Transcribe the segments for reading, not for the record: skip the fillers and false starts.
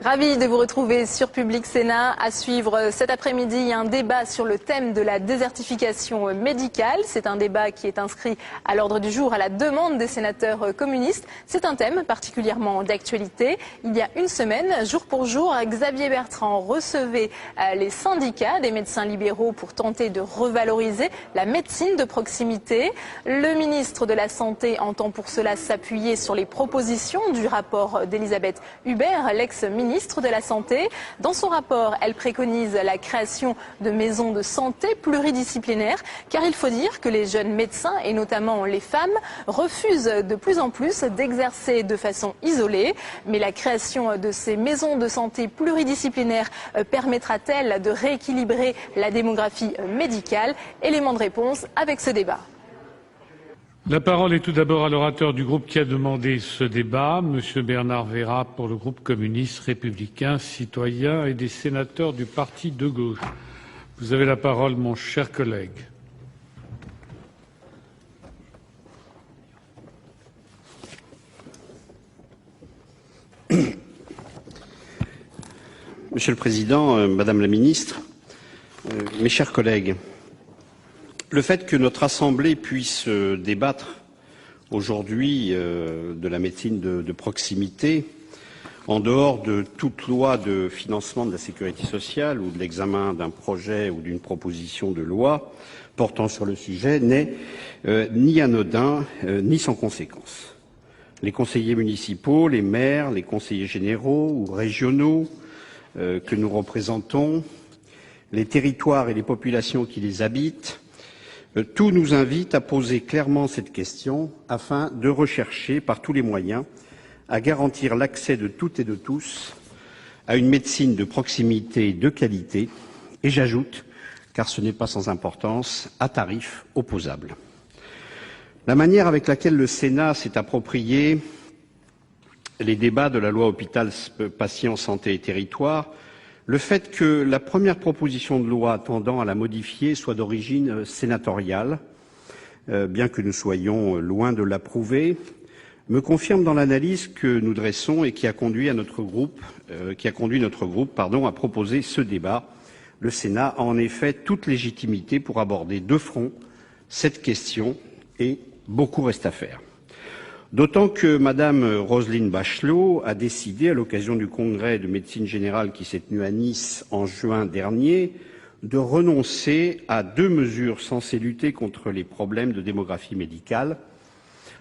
Ravi de vous retrouver sur Public Sénat. À suivre cet après-midi, un débat sur le thème de la désertification médicale. C'est un débat qui est inscrit à l'ordre du jour à la demande des sénateurs communistes. C'est un thème particulièrement d'actualité. Il y a une semaine, jour pour jour, Xavier Bertrand recevait les syndicats des médecins libéraux pour tenter de revaloriser la médecine de proximité. Le ministre de la Santé entend pour cela s'appuyer sur les propositions du rapport d'Elisabeth Hubert, l'ex-ministre de la Santé. Dans son rapport, elle préconise la création de maisons de santé pluridisciplinaires, car il faut dire que les jeunes médecins, et notamment les femmes, refusent de plus en plus d'exercer de façon isolée. Mais la création de ces maisons de santé pluridisciplinaires permettra-t-elle de rééquilibrer la démographie médicale? Élément de réponse avec ce débat. La parole est tout d'abord à l'orateur du groupe qui a demandé ce débat, Monsieur Bernard Vera, pour le groupe communiste, républicain, citoyen et des sénateurs du parti de gauche. Vous avez la parole, mon cher collègue. Monsieur le Président, Madame la Ministre, mes chers collègues, le fait que notre Assemblée puisse débattre aujourd'hui de la médecine de proximité, en dehors de toute loi de financement de la sécurité sociale ou de l'examen d'un projet ou d'une proposition de loi portant sur le sujet, n'est ni anodin ni sans conséquence. Les conseillers municipaux, les maires, les conseillers généraux ou régionaux que nous représentons, les territoires et les populations qui les habitent, tout nous invite à poser clairement cette question afin de rechercher par tous les moyens à garantir l'accès de toutes et de tous à une médecine de proximité de qualité et j'ajoute, car ce n'est pas sans importance, à tarifs opposables. La manière avec laquelle le Sénat s'est approprié les débats de la loi Hôpital, Patients, Santé et Territoire, le fait que la première proposition de loi tendant à la modifier soit d'origine sénatoriale, bien que nous soyons loin de l'approuver, me confirme dans l'analyse que nous dressons et qui a conduit notre groupe à proposer ce débat. Le Sénat a en effet toute légitimité pour aborder de front cette question et beaucoup reste à faire. D'autant que Madame Roselyne Bachelot a décidé, à l'occasion du congrès de médecine générale qui s'est tenu à Nice en juin dernier, de renoncer à 2 mesures censées lutter contre les problèmes de démographie médicale.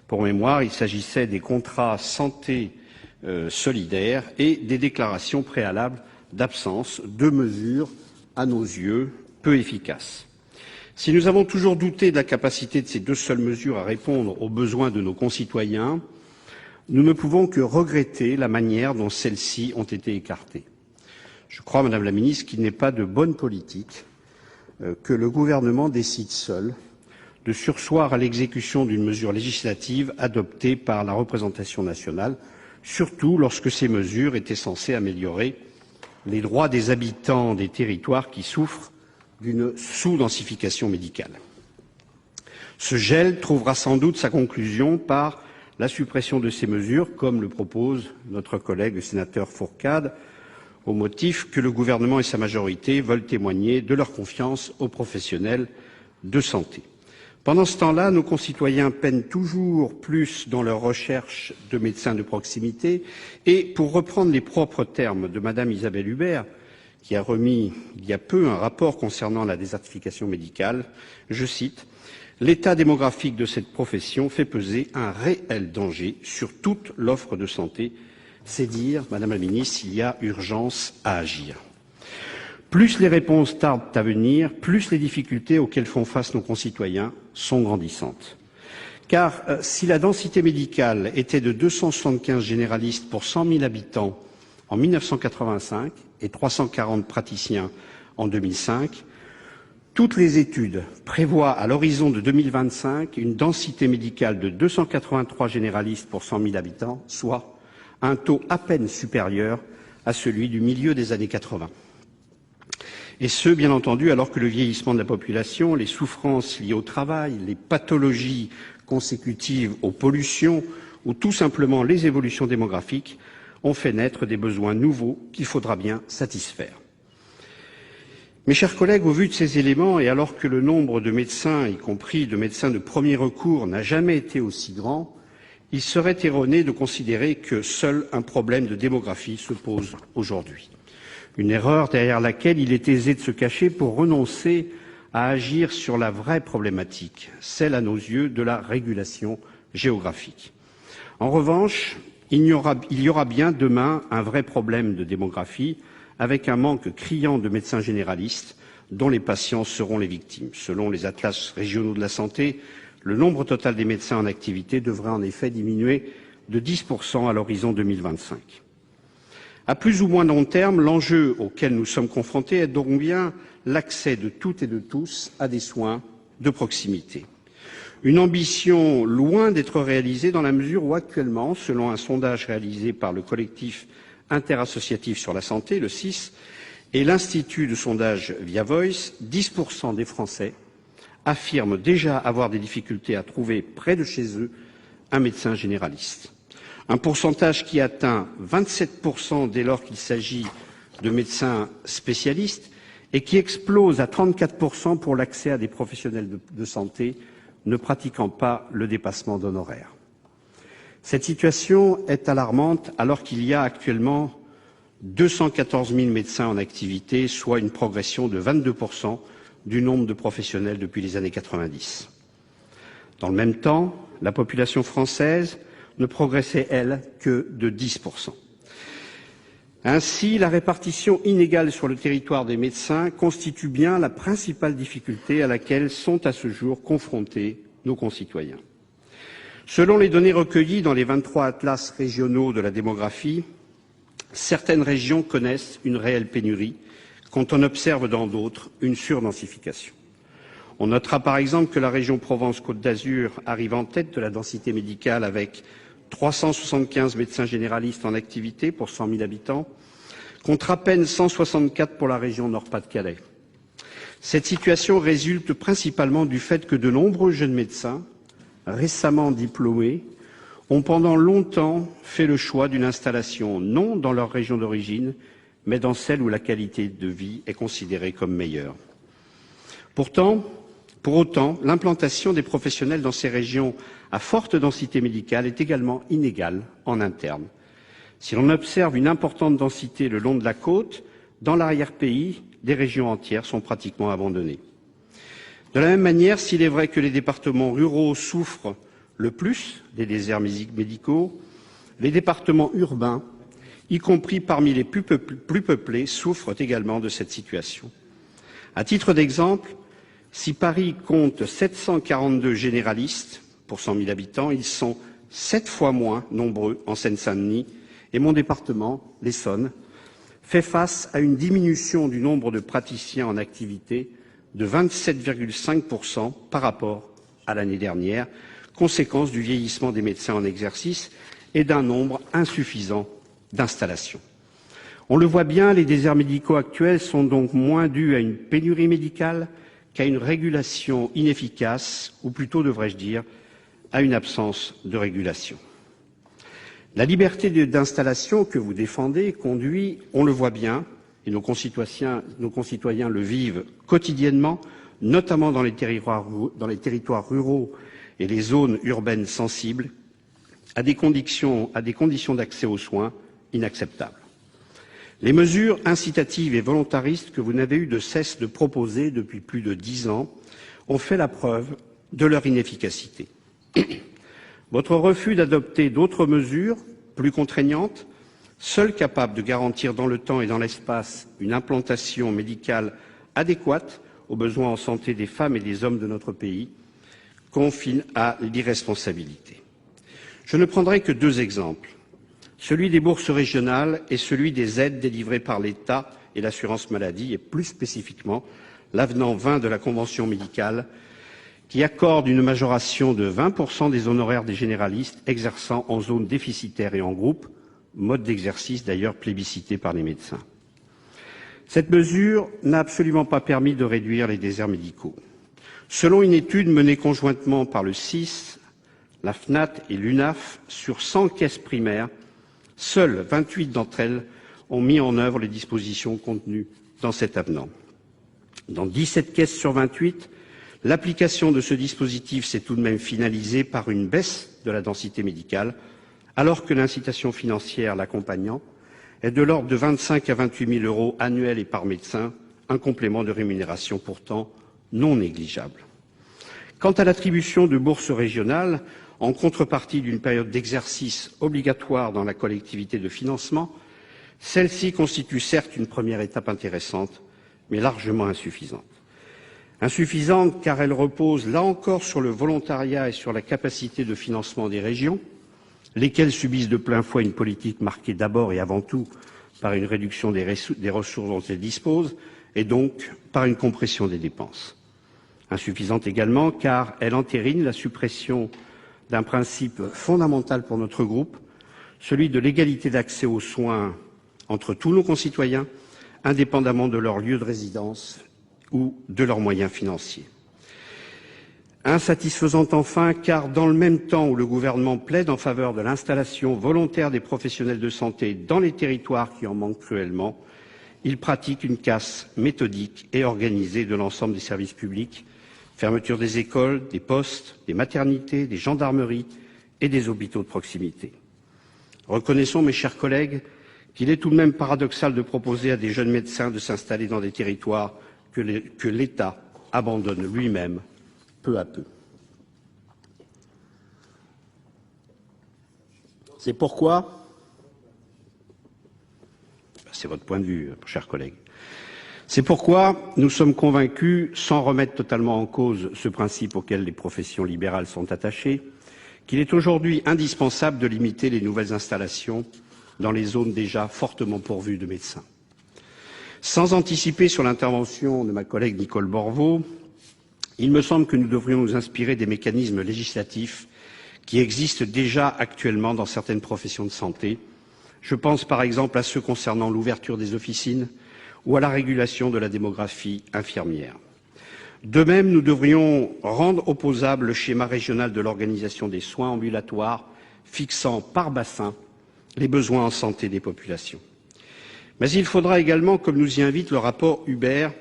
Pour mémoire, il s'agissait des contrats santé solidaires et des déclarations préalables d'absence, 2 mesures, à nos yeux, peu efficaces. Si nous avons toujours douté de la capacité de ces 2 seules mesures à répondre aux besoins de nos concitoyens, nous ne pouvons que regretter la manière dont celles-ci ont été écartées. Je crois, Madame la Ministre, qu'il n'est pas de bonne politique que le gouvernement décide seul de surseoir à l'exécution d'une mesure législative adoptée par la représentation nationale, surtout lorsque ces mesures étaient censées améliorer les droits des habitants des territoires qui souffrent d'une sous-densification médicale. Ce gel trouvera sans doute sa conclusion par la suppression de ces mesures, comme le propose notre collègue le sénateur Fourcade, au motif que le gouvernement et sa majorité veulent témoigner de leur confiance aux professionnels de santé. Pendant ce temps-là, nos concitoyens peinent toujours plus dans leur recherche de médecins de proximité et, pour reprendre les propres termes de Madame Isabelle Hubert, qui a remis il y a peu un rapport concernant la désertification médicale, je cite, « L'état démographique de cette profession fait peser un réel danger sur toute l'offre de santé. C'est dire, Madame la Ministre, s'il y a urgence à agir. » Plus les réponses tardent à venir, plus les difficultés auxquelles font face nos concitoyens sont grandissantes. Car si la densité médicale était de 275 généralistes pour 100 000 habitants en 1985 et 340 praticiens en 2005, toutes les études prévoient à l'horizon de 2025 une densité médicale de 283 généralistes pour 100 000 habitants, soit un taux à peine supérieur à celui du milieu des années 80. Et ce, bien entendu, alors que le vieillissement de la population, les souffrances liées au travail, les pathologies consécutives aux pollutions ou tout simplement les évolutions démographiques ont fait naître des besoins nouveaux qu'il faudra bien satisfaire. Mes chers collègues, au vu de ces éléments et alors que le nombre de médecins, y compris de médecins de premier recours, n'a jamais été aussi grand, il serait erroné de considérer que seul un problème de démographie se pose aujourd'hui. Une erreur derrière laquelle il est aisé de se cacher pour renoncer à agir sur la vraie problématique, celle à nos yeux de la régulation géographique. En revanche, il y aura bien demain un vrai problème de démographie avec un manque criant de médecins généralistes dont les patients seront les victimes. Selon les atlas régionaux de la santé, le nombre total des médecins en activité devrait en effet diminuer de 10% à l'horizon 2025. À plus ou moins long terme, l'enjeu auquel nous sommes confrontés est donc bien l'accès de toutes et de tous à des soins de proximité. Une ambition loin d'être réalisée dans la mesure où actuellement, selon un sondage réalisé par le collectif interassociatif sur la santé, le CIS, et l'Institut de sondage Via Voice, 10% des Français affirment déjà avoir des difficultés à trouver près de chez eux un médecin généraliste. Un pourcentage qui atteint 27% dès lors qu'il s'agit de médecins spécialistes et qui explose à 34% pour l'accès à des professionnels de santé ne pratiquant pas le dépassement d'honoraires. Cette situation est alarmante alors qu'il y a actuellement 214 000 médecins en activité, soit une progression de 22% du nombre de professionnels depuis les années 90. Dans le même temps, la population française ne progressait, elle, que de 10%. Ainsi, la répartition inégale sur le territoire des médecins constitue bien la principale difficulté à laquelle sont à ce jour confrontés nos concitoyens. Selon les données recueillies dans les 23 atlas régionaux de la démographie, certaines régions connaissent une réelle pénurie, quand on observe dans d'autres une surdensification. On notera par exemple que la région Provence-Côte d'Azur arrive en tête de la densité médicale avec 375 médecins généralistes en activité pour 100 000 habitants, contre à peine 164 pour la région Nord-Pas-de-Calais. Cette situation résulte principalement du fait que de nombreux jeunes médecins, récemment diplômés, ont pendant longtemps fait le choix d'une installation non dans leur région d'origine, mais dans celle où la qualité de vie est considérée comme meilleure. Pour autant, l'implantation des professionnels dans ces régions à forte densité médicale est également inégale en interne. Si l'on observe une importante densité le long de la côte, dans l'arrière-pays, des régions entières sont pratiquement abandonnées. De la même manière, s'il est vrai que les départements ruraux souffrent le plus des déserts médicaux, les départements urbains, y compris parmi les plus peuplés, souffrent également de cette situation. À titre d'exemple, si Paris compte 742 généralistes pour 100 000 habitants, ils sont 7 fois moins nombreux en Seine-Saint-Denis et mon département, l'Essonne, fait face à une diminution du nombre de praticiens en activité de 27,5% par rapport à l'année dernière, conséquence du vieillissement des médecins en exercice et d'un nombre insuffisant d'installations. On le voit bien, les déserts médicaux actuels sont donc moins dus à une pénurie médicale qu'à une régulation inefficace, ou plutôt devrais-je dire, à une absence de régulation. La liberté d'installation que vous défendez conduit, on le voit bien, et nos concitoyens le vivent quotidiennement, notamment dans les territoires ruraux et les zones urbaines sensibles, à des conditions d'accès aux soins inacceptables. Les mesures incitatives et volontaristes que vous n'avez eu de cesse de proposer depuis plus de 10 ans ont fait la preuve de leur inefficacité. Votre refus d'adopter d'autres mesures plus contraignantes, seules capables de garantir dans le temps et dans l'espace une implantation médicale adéquate aux besoins en santé des femmes et des hommes de notre pays, confine à l'irresponsabilité. Je ne prendrai que 2 exemples, celui des bourses régionales et celui des aides délivrées par l'État et l'assurance maladie, et plus spécifiquement l'avenant 20 de la Convention médicale qui accorde une majoration de 20% des honoraires des généralistes exerçant en zone déficitaire et en groupe, mode d'exercice d'ailleurs plébiscité par les médecins. Cette mesure n'a absolument pas permis de réduire les déserts médicaux. Selon une étude menée conjointement par le CIS, la FNAT et l'UNAF, sur 100 caisses primaires, seules 28 d'entre elles ont mis en œuvre les dispositions contenues dans cet avenant. Dans 17 caisses sur 28, l'application de ce dispositif s'est tout de même finalisée par une baisse de la densité médicale, alors que l'incitation financière l'accompagnant est de l'ordre de 25 à 28 000 euros annuels et par médecin, un complément de rémunération pourtant non négligeable. Quant à l'attribution de bourses régionales, en contrepartie d'une période d'exercice obligatoire dans la collectivité de financement, celle-ci constitue certes une première étape intéressante, mais largement insuffisante. Insuffisante car elle repose là encore sur le volontariat et sur la capacité de financement des régions, lesquelles subissent de plein fouet une politique marquée d'abord et avant tout par une réduction des ressources dont elles disposent et donc par une compression des dépenses. Insuffisante également car elle entérine la suppression d'un principe fondamental pour notre groupe, celui de l'égalité d'accès aux soins entre tous nos concitoyens, indépendamment de leur lieu de résidence ou de leurs moyens financiers. Insatisfaisante enfin, car dans le même temps où le gouvernement plaide en faveur de l'installation volontaire des professionnels de santé dans les territoires qui en manquent cruellement, il pratique une casse méthodique et organisée de l'ensemble des services publics, fermeture des écoles, des postes, des maternités, des gendarmeries et des hôpitaux de proximité. Reconnaissons, mes chers collègues, qu'il est tout de même paradoxal de proposer à des jeunes médecins de s'installer dans des territoires que l'État abandonne lui-même peu à peu. C'est pourquoi, c'est votre point de vue, chers collègues, c'est pourquoi nous sommes convaincus, sans remettre totalement en cause ce principe auquel les professions libérales sont attachées, qu'il est aujourd'hui indispensable de limiter les nouvelles installations dans les zones déjà fortement pourvues de médecins. Sans anticiper sur l'intervention de ma collègue Nicole Borvo, il me semble que nous devrions nous inspirer des mécanismes législatifs qui existent déjà actuellement dans certaines professions de santé. Je pense par exemple à ceux concernant l'ouverture des officines ou à la régulation de la démographie infirmière. De même, nous devrions rendre opposable le schéma régional de l'organisation des soins ambulatoires, fixant par bassin les besoins en santé des populations. Mais il faudra également, comme nous y invite le rapport Hubert,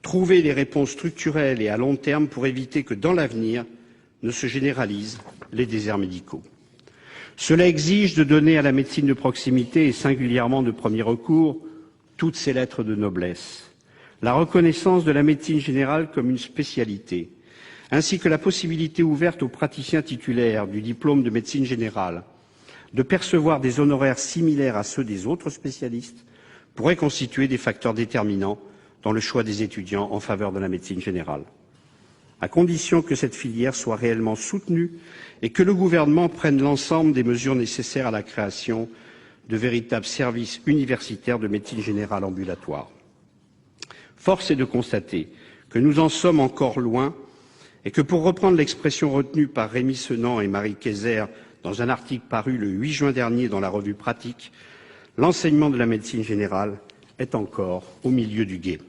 trouver des réponses structurelles et à long terme pour éviter que, dans l'avenir, ne se généralisent les déserts médicaux. Cela exige de donner à la médecine de proximité et singulièrement de premier recours toutes ses lettres de noblesse, la reconnaissance de la médecine générale comme une spécialité, ainsi que la possibilité ouverte aux praticiens titulaires du diplôme de médecine générale de percevoir des honoraires similaires à ceux des autres spécialistes pourraient constituer des facteurs déterminants dans le choix des étudiants en faveur de la médecine générale, à condition que cette filière soit réellement soutenue et que le gouvernement prenne l'ensemble des mesures nécessaires à la création de véritables services universitaires de médecine générale ambulatoire. Force est de constater que nous en sommes encore loin et que, pour reprendre l'expression retenue par Rémi Senant et Marie Kayser dans un article paru le 8 juin dernier dans la revue Pratique, l'enseignement de la médecine générale est encore au milieu du gué.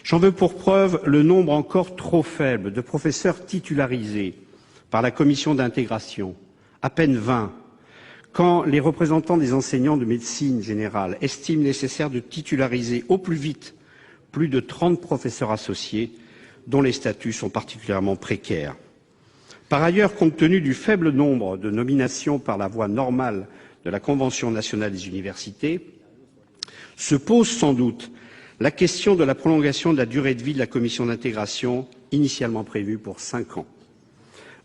J'en veux pour preuve le nombre encore trop faible de professeurs titularisés par la commission d'intégration, à peine 20, quand les représentants des enseignants de médecine générale estiment nécessaire de titulariser au plus vite plus de 30 professeurs associés dont les statuts sont particulièrement précaires. Par ailleurs, compte tenu du faible nombre de nominations par la voie normale de la Convention nationale des universités, se pose sans doute la question de la prolongation de la durée de vie de la commission d'intégration initialement prévue pour 5 ans.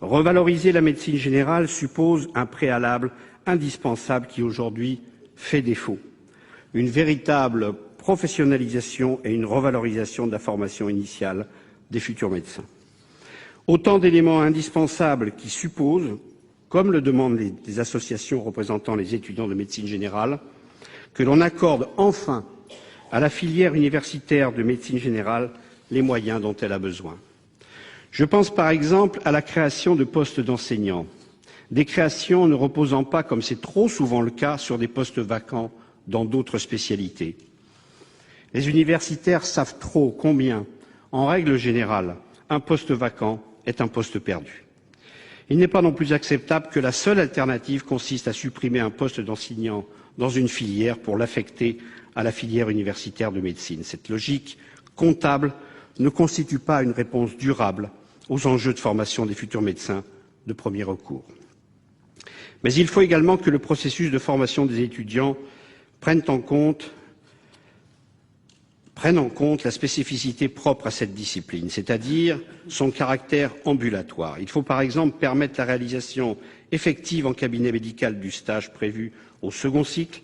Revaloriser la médecine générale suppose un préalable indispensable qui aujourd'hui fait défaut, une véritable professionnalisation et une revalorisation de la formation initiale des futurs médecins. Autant d'éléments indispensables qui supposent, comme le demandent les associations représentant les étudiants de médecine générale, que l'on accorde enfin à la filière universitaire de médecine générale les moyens dont elle a besoin. Je pense par exemple à la création de postes d'enseignants, des créations ne reposant pas, comme c'est trop souvent le cas, sur des postes vacants dans d'autres spécialités. Les universitaires savent trop combien, en règle générale, un poste vacant est un poste perdu. Il n'est pas non plus acceptable que la seule alternative consiste à supprimer un poste d'enseignant dans une filière pour l'affecter à la filière universitaire de médecine. Cette logique comptable ne constitue pas une réponse durable aux enjeux de formation des futurs médecins de premier recours. Mais il faut également que le processus de formation des étudiants prenne en compte la spécificité propre à cette discipline, c'est-à-dire son caractère ambulatoire. Il faut par exemple permettre la réalisation effective en cabinet médical du stage prévu au second cycle,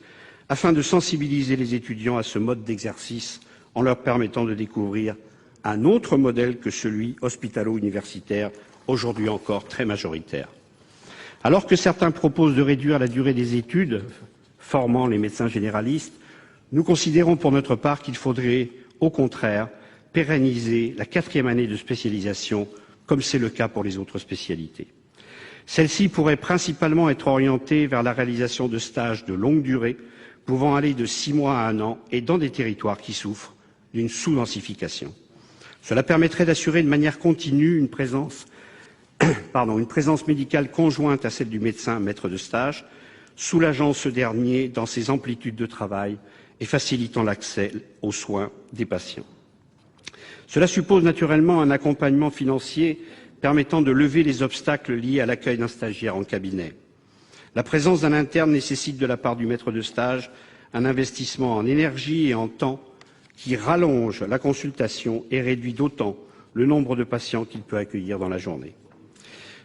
afin de sensibiliser les étudiants à ce mode d'exercice en leur permettant de découvrir un autre modèle que celui hospitalo-universitaire, aujourd'hui encore très majoritaire. Alors que certains proposent de réduire la durée des études formant les médecins généralistes, nous considérons pour notre part qu'il faudrait, au contraire, pérenniser la 4e année de spécialisation, comme c'est le cas pour les autres spécialités. Celle-ci pourrait principalement être orientée vers la réalisation de stages de longue durée, pouvant aller de 6 mois à 1 an, et dans des territoires qui souffrent d'une sous-densification. Cela permettrait d'assurer de manière continue une présence médicale conjointe à celle du médecin maître de stage, soulageant ce dernier dans ses amplitudes de travail et facilitant l'accès aux soins des patients. Cela suppose naturellement un accompagnement financier permettant de lever les obstacles liés à l'accueil d'un stagiaire en cabinet. La présence d'un interne nécessite de la part du maître de stage un investissement en énergie et en temps qui rallonge la consultation et réduit d'autant le nombre de patients qu'il peut accueillir dans la journée.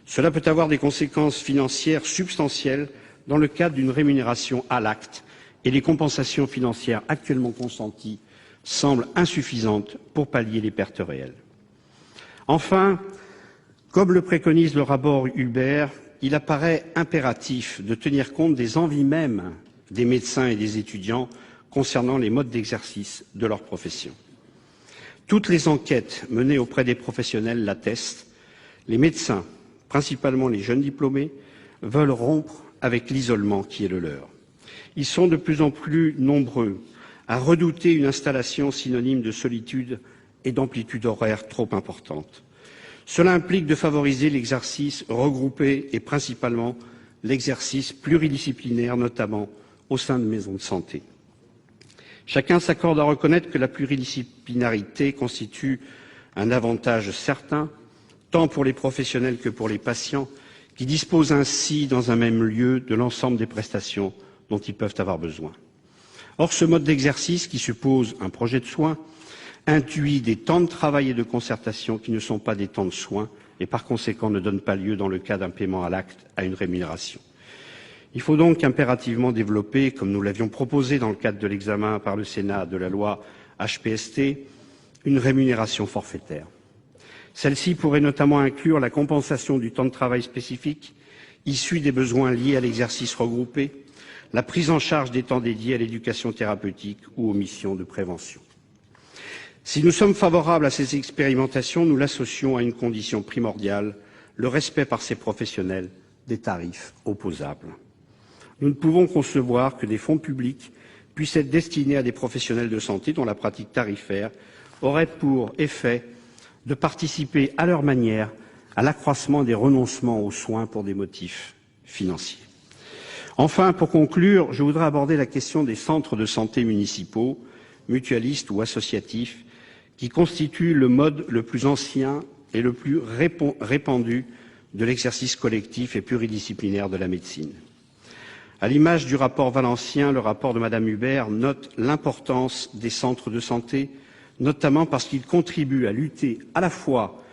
Cela peut avoir des conséquences financières substantielles dans le cadre d'une rémunération à l'acte, et les compensations financières actuellement consenties semblent insuffisantes pour pallier les pertes réelles. Enfin, comme le préconise le rapport Hubert, il apparaît impératif de tenir compte des envies mêmes des médecins et des étudiants concernant les modes d'exercice de leur profession. Toutes les enquêtes menées auprès des professionnels l'attestent, les médecins, principalement les jeunes diplômés, veulent rompre avec l'isolement qui est le leur. Ils sont de plus en plus nombreux à redouter une installation synonyme de solitude et d'amplitude horaire trop importante. Cela implique de favoriser l'exercice regroupé et principalement l'exercice pluridisciplinaire, notamment au sein de maisons de santé. Chacun s'accorde à reconnaître que la pluridisciplinarité constitue un avantage certain, tant pour les professionnels que pour les patients, qui disposent ainsi, dans un même lieu, de l'ensemble des prestations dont ils peuvent avoir besoin. Or, ce mode d'exercice, qui suppose un projet de soins, induit des temps de travail et de concertation qui ne sont pas des temps de soins et par conséquent ne donnent pas lieu, dans le cas d'un paiement à l'acte, à une rémunération. Il faut donc impérativement développer, comme nous l'avions proposé dans le cadre de l'examen par le Sénat de la loi HPST, une rémunération forfaitaire. Celle-ci pourrait notamment inclure la compensation du temps de travail spécifique, issu des besoins liés à l'exercice regroupé, la prise en charge des temps dédiés à l'éducation thérapeutique ou aux missions de prévention. Si nous sommes favorables à ces expérimentations, nous l'associons à une condition primordiale, le respect par ces professionnels des tarifs opposables. Nous ne pouvons concevoir que des fonds publics puissent être destinés à des professionnels de santé dont la pratique tarifaire aurait pour effet de participer à leur manière à l'accroissement des renoncements aux soins pour des motifs financiers. Enfin, pour conclure, je voudrais aborder la question des centres de santé municipaux, mutualistes ou associatifs, qui constituent le mode le plus ancien et le plus répandu de l'exercice collectif et pluridisciplinaire de la médecine. À l'image du rapport Valencien, le rapport de Madame Hubert note l'importance des centres de santé, notamment parce qu'ils contribuent à lutter à la fois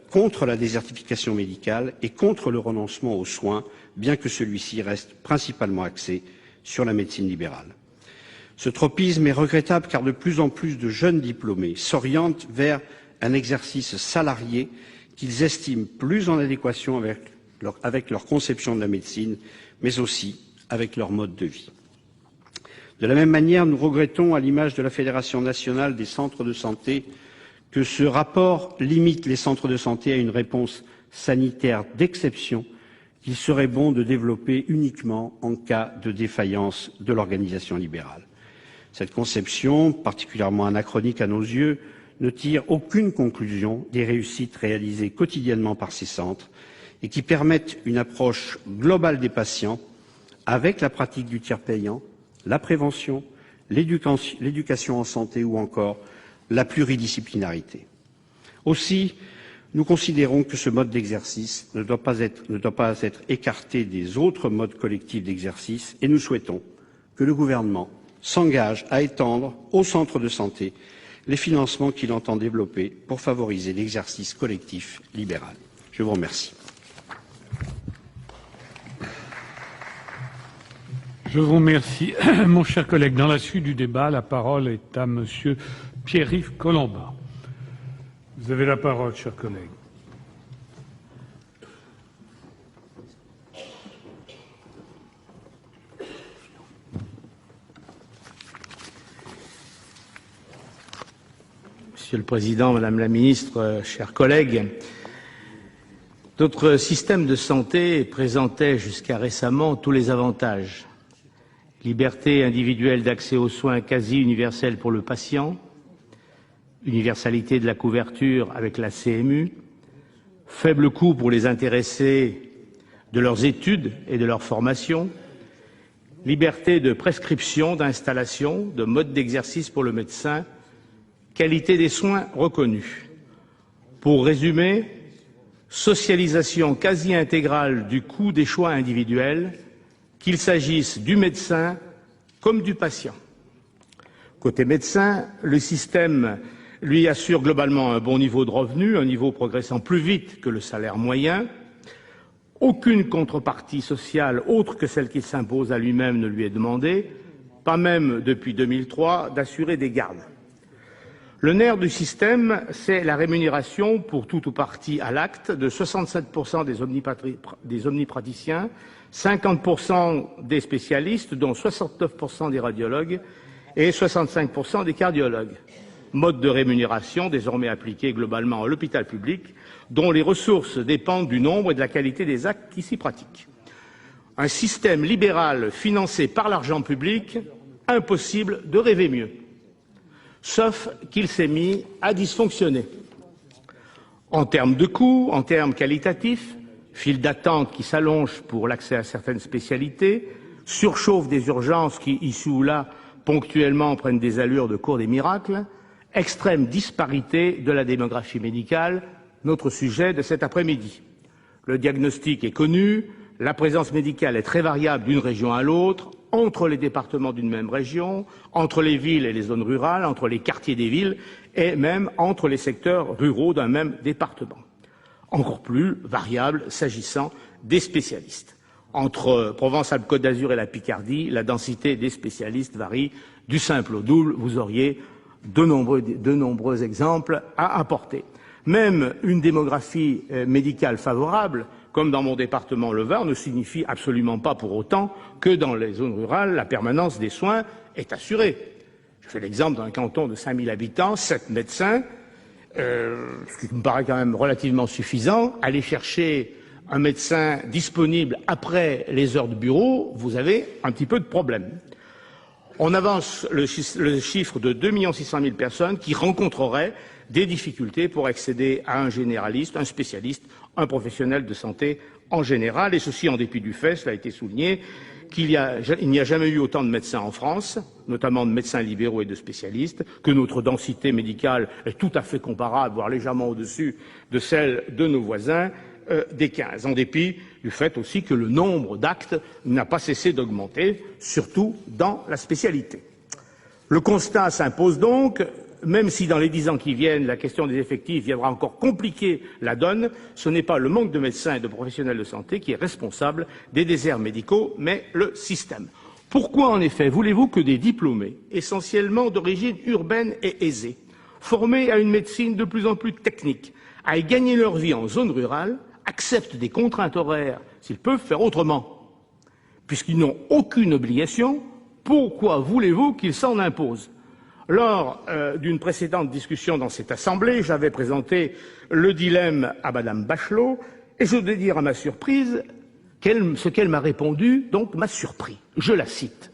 contre la désertification médicale et contre le renoncement aux soins, bien que celui-ci reste principalement axé sur la médecine libérale. Ce tropisme est regrettable car de plus en plus de jeunes diplômés s'orientent vers un exercice salarié qu'ils estiment plus en adéquation avec leur conception de la médecine, mais aussi avec leur mode de vie. De la même manière, nous regrettons, à l'image de la Fédération nationale des centres de santé, que ce rapport limite les centres de santé à une réponse sanitaire d'exception qu'il serait bon de développer uniquement en cas de défaillance de l'organisation libérale. Cette conception, particulièrement anachronique à nos yeux, ne tire aucune conclusion des réussites réalisées quotidiennement par ces centres et qui permettent une approche globale des patients avec la pratique du tiers payant, la prévention, l'éducation en santé ou encore la pluridisciplinarité. Aussi, nous considérons que ce mode d'exercice ne doit pas être écarté des autres modes collectifs d'exercice et nous souhaitons que le gouvernement s'engage à étendre aux centres de santé les financements qu'il entend développer pour favoriser l'exercice collectif libéral. Je vous remercie. Je vous remercie, mon cher collègue. Dans la suite du débat, la parole est à Monsieur Pierre-Yves Collombat. Vous avez la parole, cher collègue. Monsieur le Président, Madame la Ministre, chers collègues, notre système de santé présentait jusqu'à récemment tous les avantages. Liberté individuelle d'accès aux soins quasi universels pour le patient, universalité de la couverture avec la CMU, faible coût pour les intéressés de leurs études et de leur formation, liberté de prescription, d'installation, de mode d'exercice pour le médecin, qualité des soins reconnus. Pour résumer, socialisation quasi intégrale du coût des choix individuels, qu'il s'agisse du médecin comme du patient. Côté médecin, le système lui assure globalement un bon niveau de revenu, un niveau progressant plus vite que le salaire moyen. Aucune contrepartie sociale autre que celle qui s'impose à lui-même ne lui est demandée, pas même depuis 2003 d'assurer des gardes. Le nerf du système, c'est la rémunération pour tout ou partie à l'acte de 67% des omnipraticiens, 50% des spécialistes, dont 69% des radiologues et 65% des cardiologues. Mode de rémunération désormais appliqué globalement à l'hôpital public, dont les ressources dépendent du nombre et de la qualité des actes qui s'y pratiquent. Un système libéral financé par l'argent public, impossible de rêver mieux. Sauf qu'il s'est mis à dysfonctionner. En termes de coûts, en termes qualitatifs, files d'attente qui s'allongent pour l'accès à certaines spécialités, surchauffe des urgences qui, ici ou là, ponctuellement prennent des allures de cours des miracles, extrême disparité de la démographie médicale, notre sujet de cet après-midi. Le diagnostic est connu, la présence médicale est très variable d'une région à l'autre, entre les départements d'une même région, entre les villes et les zones rurales, entre les quartiers des villes et même entre les secteurs ruraux d'un même département. Encore plus variable s'agissant des spécialistes. Entre Provence-Alpes-Côte d'Azur et la Picardie, la densité des spécialistes varie du simple au double. Vous auriez de nombreux exemples à apporter. Même une démographie médicale favorable, comme dans mon département le Var, ne signifie absolument pas pour autant que dans les zones rurales, la permanence des soins est assurée. Je fais l'exemple d'un canton de 5000 habitants, 7 médecins, ce qui me paraît quand même relativement suffisant. Aller chercher un médecin disponible après les heures de bureau, vous avez un petit peu de problème. On avance le chiffre de 2 600 000 personnes qui rencontreraient des difficultés pour accéder à un généraliste, un spécialiste, un professionnel de santé en général, et ceci en dépit du fait, cela a été souligné, qu'il n'y a jamais eu autant de médecins en France, notamment de médecins libéraux et de spécialistes, que notre densité médicale est tout à fait comparable, voire légèrement au-dessus de celle de nos voisins des 15, en dépit du fait aussi que le nombre d'actes n'a pas cessé d'augmenter, surtout dans la spécialité. Le constat s'impose donc, même si dans les 10 ans qui viennent, la question des effectifs viendra encore compliquer la donne, ce n'est pas le manque de médecins et de professionnels de santé qui est responsable des déserts médicaux, mais le système. Pourquoi, en effet, voulez-vous que des diplômés, essentiellement d'origine urbaine et aisée, formés à une médecine de plus en plus technique, aillent gagner leur vie en zone rurale, acceptent des contraintes horaires s'ils peuvent faire autrement? Puisqu'ils n'ont aucune obligation, pourquoi voulez-vous qu'ils s'en imposent? Lors d'une précédente discussion dans cette Assemblée, j'avais présenté le dilemme à Madame Bachelot, et je dois dire à ma surprise ce qu'elle m'a répondu, donc m'a surpris. Je la cite.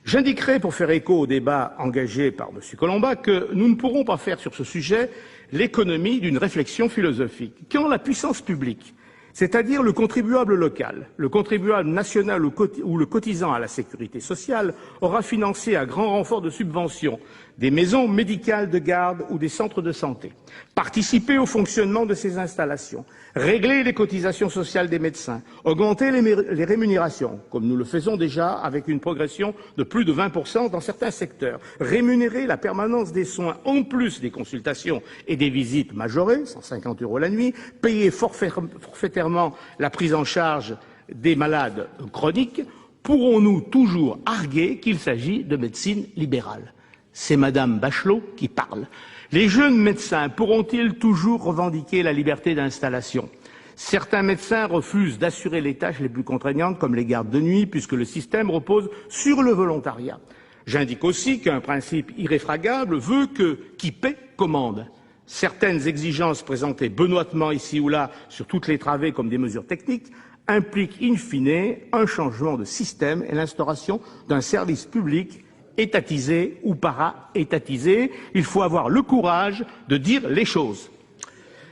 J'indiquerai, pour faire écho au débat engagé par M. Colomba, que nous ne pourrons pas faire sur ce sujet l'économie d'une réflexion philosophique. Quand la puissance publique, c'est-à-dire le contribuable local, le contribuable national ou le cotisant à la sécurité sociale, aura financé à grand renfort de subventions des maisons médicales de garde ou des centres de santé, participé au fonctionnement de ces installations, régler les cotisations sociales des médecins, augmenter les rémunérations, comme nous le faisons déjà avec une progression de plus de 20% dans certains secteurs, rémunérer la permanence des soins en plus des consultations et des visites majorées, 150 € la nuit, payer forfaitairement la prise en charge des malades chroniques, pourrons-nous toujours arguer qu'il s'agit de médecine libérale? C'est Madame Bachelot qui parle. Les jeunes médecins pourront-ils toujours revendiquer la liberté d'installation? Certains médecins refusent d'assurer les tâches les plus contraignantes, comme les gardes de nuit, puisque le système repose sur le volontariat. J'indique aussi qu'un principe irréfragable veut que qui paie commande. Certaines exigences présentées benoîtement ici ou là sur toutes les travées comme des mesures techniques impliquent in fine un changement de système et l'instauration d'un service public étatisé ou para-étatisé. Il faut avoir le courage de dire les choses.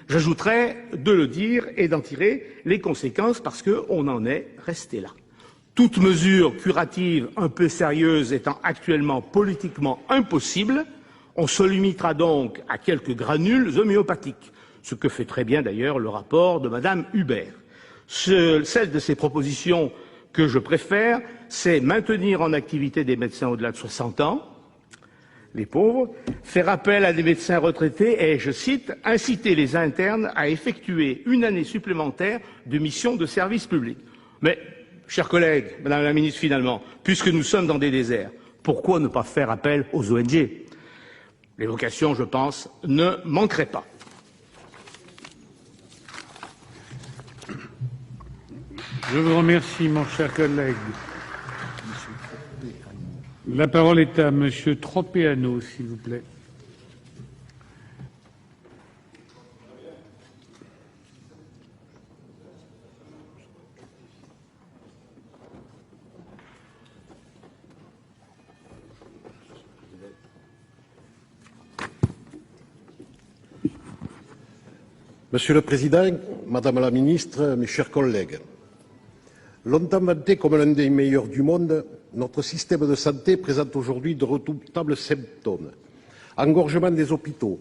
J'ajouterais de le dire et d'en tirer les conséquences parce qu'on en est resté là. Toute mesure curative un peu sérieuse étant actuellement politiquement impossible, on se limitera donc à quelques granules homéopathiques, ce que fait très bien d'ailleurs le rapport de Madame Hubert. Celle de ces propositions que je préfère, c'est maintenir en activité des médecins au-delà de 60 ans, les pauvres, faire appel à des médecins retraités et, je cite, inciter les internes à effectuer une année supplémentaire de mission de service public. Mais, chers collègues, Madame la Ministre, finalement, puisque nous sommes dans des déserts, pourquoi ne pas faire appel aux ONG? Les vocations, je pense, ne manqueraient pas. Je vous remercie, mon cher collègue. La parole est à Monsieur Tropeano, s'il vous plaît. Monsieur le Président, Madame la Ministre, mes chers collègues, longtemps vanté comme l'un des meilleurs du monde, notre système de santé présente aujourd'hui de redoutables symptômes. Engorgement des hôpitaux,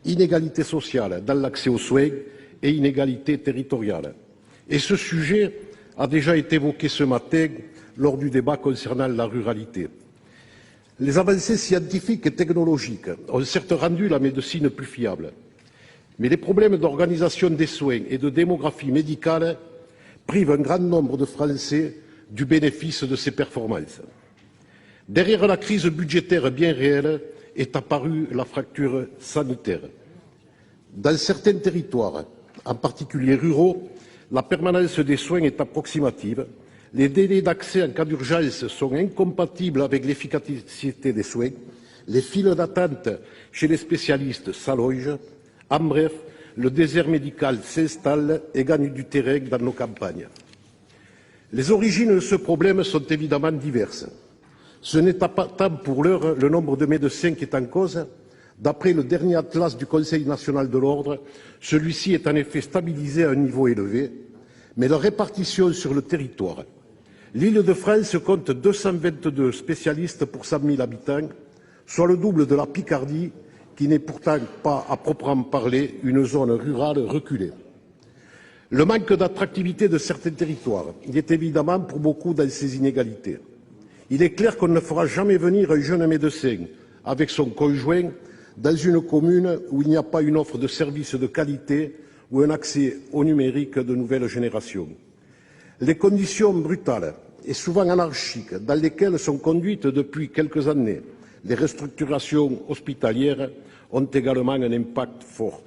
inégalité sociale dans l'accès aux soins et inégalité territoriale. Et ce sujet a déjà été évoqué ce matin lors du débat concernant la ruralité. Les avancées scientifiques et technologiques ont certes rendu la médecine plus fiable, mais les problèmes d'organisation des soins et de démographie médicale privent un grand nombre de Français du bénéfice de ces performances. Derrière la crise budgétaire bien réelle est apparue la fracture sanitaire. Dans certains territoires, en particulier ruraux, la permanence des soins est approximative, les délais d'accès en cas d'urgence sont incompatibles avec l'efficacité des soins, les files d'attente chez les spécialistes s'allongent. En bref, le désert médical s'installe et gagne du terrain dans nos campagnes. Les origines de ce problème sont évidemment diverses. Ce n'est pas tant pour l'heure le nombre de médecins qui est en cause. D'après le dernier atlas du Conseil national de l'ordre, celui-ci est en effet stabilisé à un niveau élevé, mais leur répartition sur le territoire. L'Île-de-France compte 222 spécialistes pour 100 000 habitants, soit le double de la Picardie, qui n'est pourtant pas, à proprement parler, une zone rurale reculée. Le manque d'attractivité de certains territoires y est évidemment pour beaucoup dans ces inégalités. Il est clair qu'on ne fera jamais venir un jeune médecin avec son conjoint dans une commune où il n'y a pas une offre de services de qualité ou un accès au numérique de nouvelle génération. Les conditions brutales et souvent anarchiques dans lesquelles sont conduites depuis quelques années les restructurations hospitalières ont également un impact fort.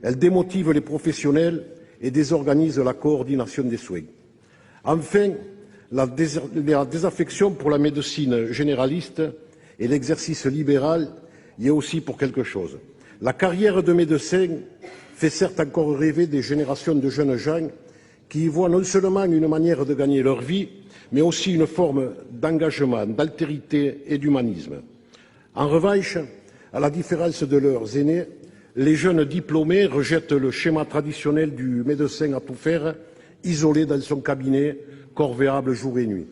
Elles démotivent les professionnels et désorganisent la coordination des soins. Enfin, la désaffection pour la médecine généraliste et l'exercice libéral y est aussi pour quelque chose. La carrière de médecin fait certes encore rêver des générations de jeunes gens qui y voient non seulement une manière de gagner leur vie, mais aussi une forme d'engagement, d'altérité et d'humanisme. En revanche, à la différence de leurs aînés, les jeunes diplômés rejettent le schéma traditionnel du médecin à tout faire, isolé dans son cabinet, corvéable jour et nuit.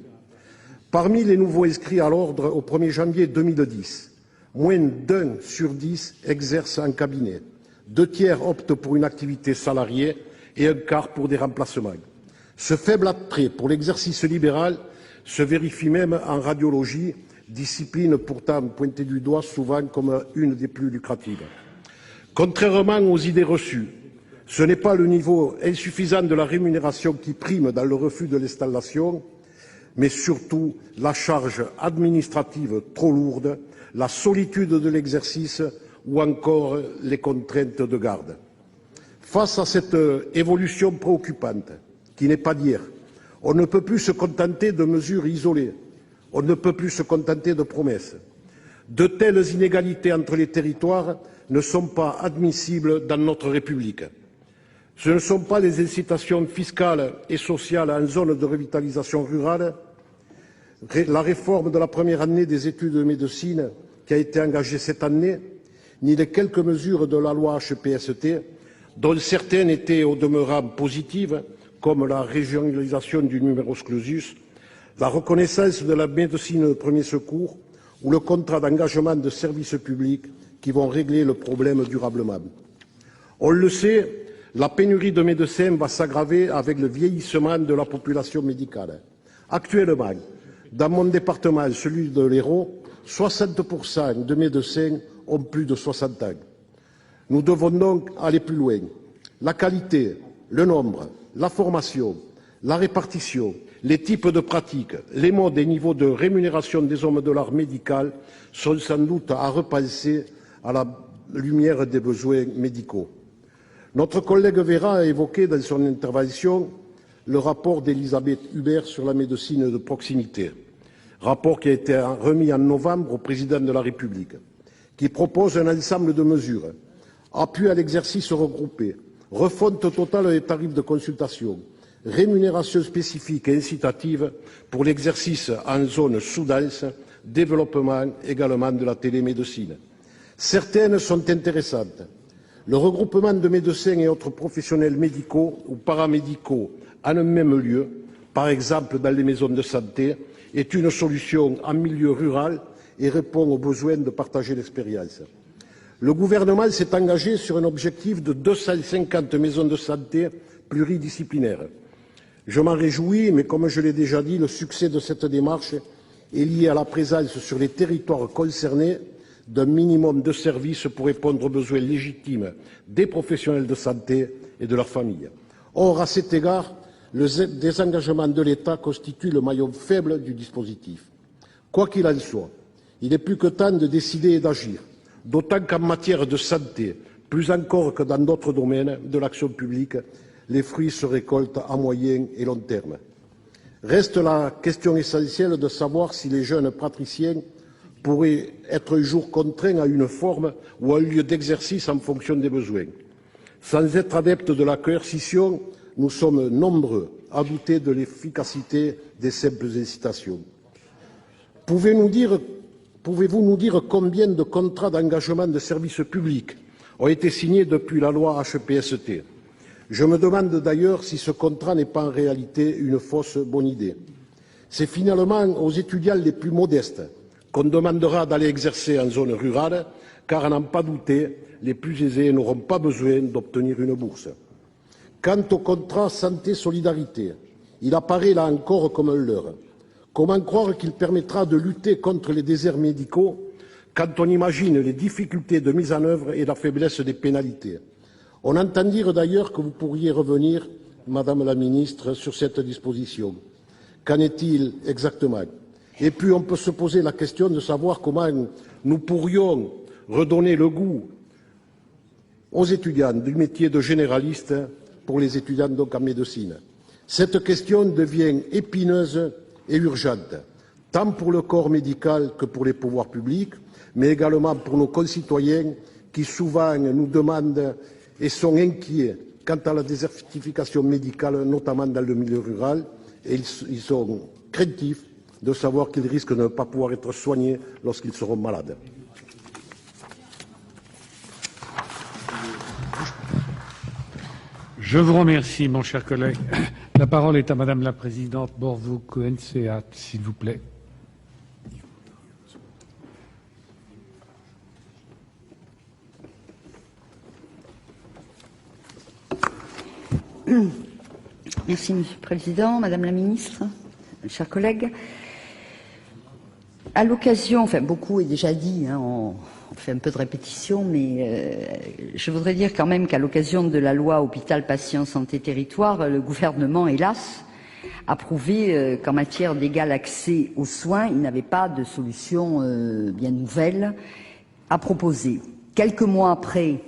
Parmi les nouveaux inscrits à l'ordre au 1er janvier 2010, moins d'1 sur 10 exerce en cabinet, 2 tiers optent pour une activité salariée et 1/4 pour des remplacements. Ce faible attrait pour l'exercice libéral se vérifie même en radiologie, discipline pourtant pointée du doigt souvent comme une des plus lucratives. Contrairement aux idées reçues, ce n'est pas le niveau insuffisant de la rémunération qui prime dans le refus de l'installation, mais surtout la charge administrative trop lourde, la solitude de l'exercice ou encore les contraintes de garde. Face à cette évolution préoccupante, qui n'est pas d'hier, on ne peut plus se contenter de mesures isolées, on ne peut plus se contenter de promesses. De telles inégalités entre les territoires ne sont pas admissibles dans notre République. Ce ne sont pas les incitations fiscales et sociales en zone de revitalisation rurale, la réforme de la première année des études de médecine qui a été engagée cette année, ni les quelques mesures de la loi HPST, dont certaines étaient au demeurant positives, comme la régionalisation du numerus clausus, la reconnaissance de la médecine de premier secours ou le contrat d'engagement de service public qui vont régler le problème durablement. On le sait, la pénurie de médecins va s'aggraver avec le vieillissement de la population médicale. Actuellement, dans mon département, celui de l'Hérault, 60% de médecins ont plus de 60 ans. Nous devons donc aller plus loin. La qualité, le nombre, la formation, la répartition, les types de pratiques, les modes et niveaux de rémunération des hommes de l'art médical sont sans doute à repenser à la lumière des besoins médicaux. Notre collègue Vera a évoqué dans son intervention le rapport d'Elisabeth Hubert sur la médecine de proximité, rapport qui a été remis en novembre au président de la République, qui propose un ensemble de mesures, appui à l'exercice regroupé, refonte totale des tarifs de consultation, rémunération spécifique et incitative pour l'exercice en zone sous-dense, développement également de la télémédecine. Certaines sont intéressantes. Le regroupement de médecins et autres professionnels médicaux ou paramédicaux en un même lieu, par exemple dans les maisons de santé, est une solution en milieu rural et répond au besoin de partager l'expérience. Le gouvernement s'est engagé sur un objectif de 250 maisons de santé pluridisciplinaires. Je m'en réjouis, mais comme je l'ai déjà dit, le succès de cette démarche est lié à la présence sur les territoires concernés d'un minimum de services pour répondre aux besoins légitimes des professionnels de santé et de leurs familles. Or, à cet égard, le désengagement de l'État constitue le maillon faible du dispositif. Quoi qu'il en soit, il est plus que temps de décider et d'agir, d'autant qu'en matière de santé, plus encore que dans d'autres domaines de l'action publique, les fruits se récoltent à moyen et long terme. Reste la question essentielle de savoir si les jeunes praticiens pourraient être un jour contraints à une forme ou à un lieu d'exercice en fonction des besoins. Sans être adeptes de la coercition, nous sommes nombreux à douter de l'efficacité des simples incitations. Pouvez-vous nous dire combien de contrats d'engagement de service public ont été signés depuis la loi HPST? Je me demande d'ailleurs si ce contrat n'est pas en réalité une fausse bonne idée. C'est finalement aux étudiants les plus modestes qu'on demandera d'aller exercer en zone rurale, car à n'en pas douter, les plus aisés n'auront pas besoin d'obtenir une bourse. Quant au contrat santé-solidarité, il apparaît là encore comme un leurre. Comment croire qu'il permettra de lutter contre les déserts médicaux quand on imagine les difficultés de mise en œuvre et la faiblesse des pénalités? On entend dire d'ailleurs que vous pourriez revenir, Madame la Ministre, sur cette disposition. Qu'en est-il exactement? Et puis on peut se poser la question de savoir comment nous pourrions redonner le goût aux étudiants du métier de généraliste pour les étudiants donc en médecine. Cette question devient épineuse et urgente, tant pour le corps médical que pour les pouvoirs publics, mais également pour nos concitoyens qui souvent nous demandent et sont inquiets quant à la désertification médicale, notamment dans le milieu rural, et ils sont craintifs de savoir qu'ils risquent de ne pas pouvoir être soignés lorsqu'ils seront malades. Je vous remercie, mon cher collègue. La parole est à Madame la Présidente Borvo-Cohen-Seat, s'il vous plaît. Merci, Monsieur le Président, Madame la Ministre, chers collègues. À l'occasion, enfin beaucoup est déjà dit, hein, on fait un peu de répétition, mais je voudrais dire quand même qu'à l'occasion de la loi Hôpital, Patient, Santé, Territoire, le gouvernement, hélas, a prouvé qu'en matière d'égal accès aux soins, il n'avait pas de solution bien nouvelle à proposer. Quelques mois après,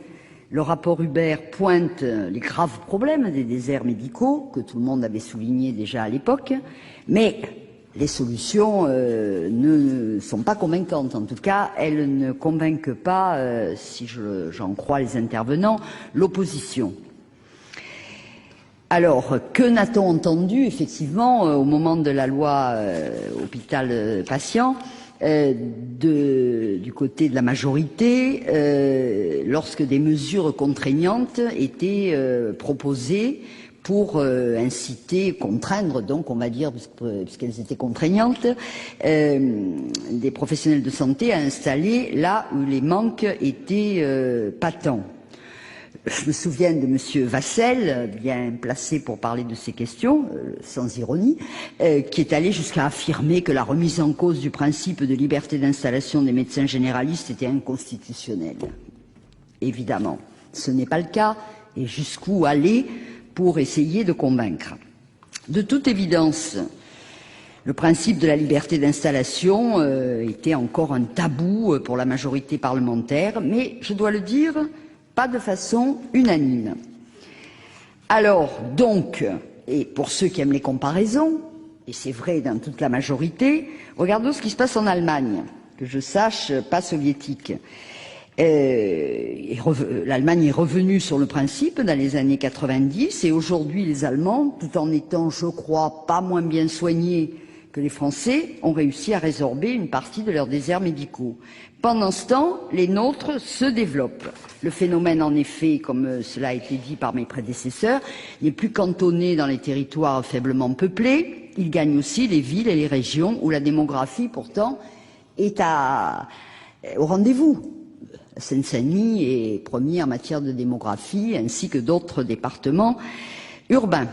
le rapport Hubert pointe les graves problèmes des déserts médicaux, que tout le monde avait souligné déjà à l'époque, mais les solutions ne sont pas convaincantes. En tout cas, elles ne convainquent pas, si j'en crois les intervenants, l'opposition. Alors, que n'a-t-on entendu, effectivement, au moment de la loi Hôpital-Patient du côté de la majorité, lorsque des mesures contraignantes étaient proposées pour inciter, contraindre, donc on va dire, puisqu'elles étaient contraignantes, des professionnels de santé à installer là où les manques étaient patents. Je me souviens de Monsieur Vassel, bien placé pour parler de ces questions, sans ironie, qui est allé jusqu'à affirmer que la remise en cause du principe de liberté d'installation des médecins généralistes était inconstitutionnelle. Évidemment, ce n'est pas le cas, et jusqu'où aller pour essayer de convaincre. De toute évidence, le principe de la liberté d'installation était encore un tabou pour la majorité parlementaire, mais je dois le dire, pas de façon unanime. Alors, donc, et pour ceux qui aiment les comparaisons, et c'est vrai dans toute la majorité, regardons ce qui se passe en Allemagne, que je sache, pas soviétique. L'Allemagne est revenue sur le principe dans les années 90, et aujourd'hui les Allemands, tout en étant, je crois, pas moins bien soignés que les Français, ont réussi à résorber une partie de leurs déserts médicaux. Pendant ce temps, les nôtres se développent. Le phénomène, en effet, comme cela a été dit par mes prédécesseurs, n'est plus cantonné dans les territoires faiblement peuplés. Il gagne aussi les villes et les régions où la démographie, pourtant, est au rendez-vous. Seine-Saint-Denis est premier en matière de démographie, ainsi que d'autres départements urbains.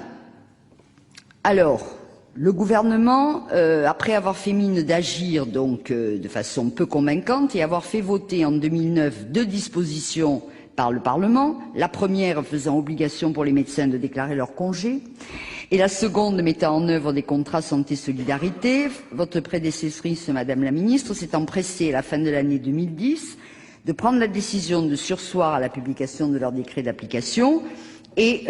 Alors, le gouvernement, après avoir fait mine d'agir donc de façon peu convaincante et avoir fait voter en 2009 2 dispositions par le Parlement, la première faisant obligation pour les médecins de déclarer leur congé et la seconde mettant en œuvre des contrats santé-solidarité, votre prédécessrice, Madame la Ministre, s'est empressée à la fin de l'année 2010 de prendre la décision de surseoir à la publication de leur décret d'application. Et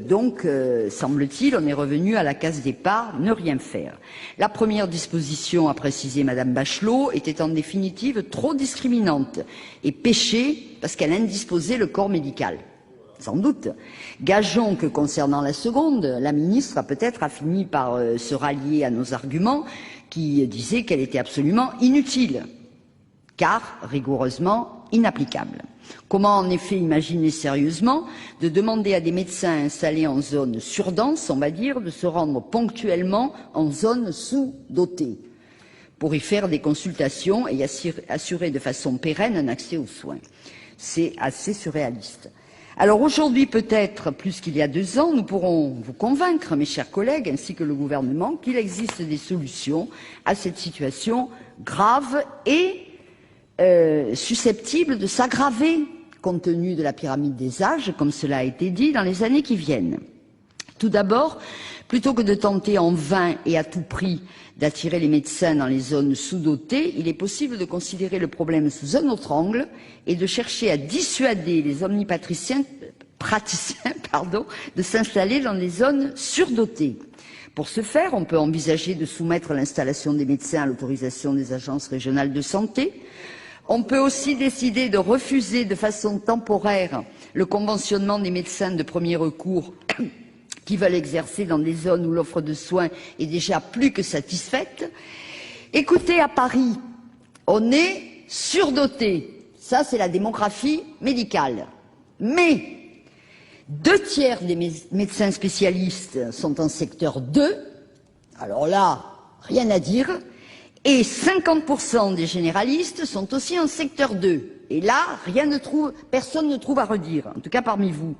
donc, semble-t-il, on est revenu à la case départ, ne rien faire. La première disposition, a précisé Madame Bachelot, était en définitive trop discriminante et péchée parce qu'elle indisposait le corps médical. Sans doute. Gageons que concernant la seconde, la ministre a peut-être fini par se rallier à nos arguments qui disaient qu'elle était absolument inutile, car rigoureusement inapplicable. Comment en effet imaginer sérieusement de demander à des médecins installés en zone surdense, on va dire, de se rendre ponctuellement en zone sous-dotée pour y faire des consultations et assurer de façon pérenne un accès aux soins? C'est assez surréaliste. Alors aujourd'hui, peut-être plus qu'il y a 2 ans, nous pourrons vous convaincre, mes chers collègues, ainsi que le gouvernement, qu'il existe des solutions à cette situation grave et susceptible de s'aggraver compte tenu de la pyramide des âges, comme cela a été dit, dans les années qui viennent. Tout d'abord, plutôt que de tenter en vain et à tout prix d'attirer les médecins dans les zones sous-dotées, il est possible de considérer le problème sous un autre angle et de chercher à dissuader les omnipraticiens de s'installer dans les zones surdotées. Pour ce faire, on peut envisager de soumettre l'installation des médecins à l'autorisation des agences régionales de santé, On peut aussi décider de refuser de façon temporaire le conventionnement des médecins de premier recours qui veulent exercer dans des zones où l'offre de soins est déjà plus que satisfaite. Écoutez, à Paris, on est surdoté. Ça, c'est la démographie médicale. Mais 2/3 des médecins spécialistes sont en secteur 2. Alors là, rien à dire. Et 50% des généralistes sont aussi en secteur 2. Et là, personne ne trouve à redire, en tout cas parmi vous.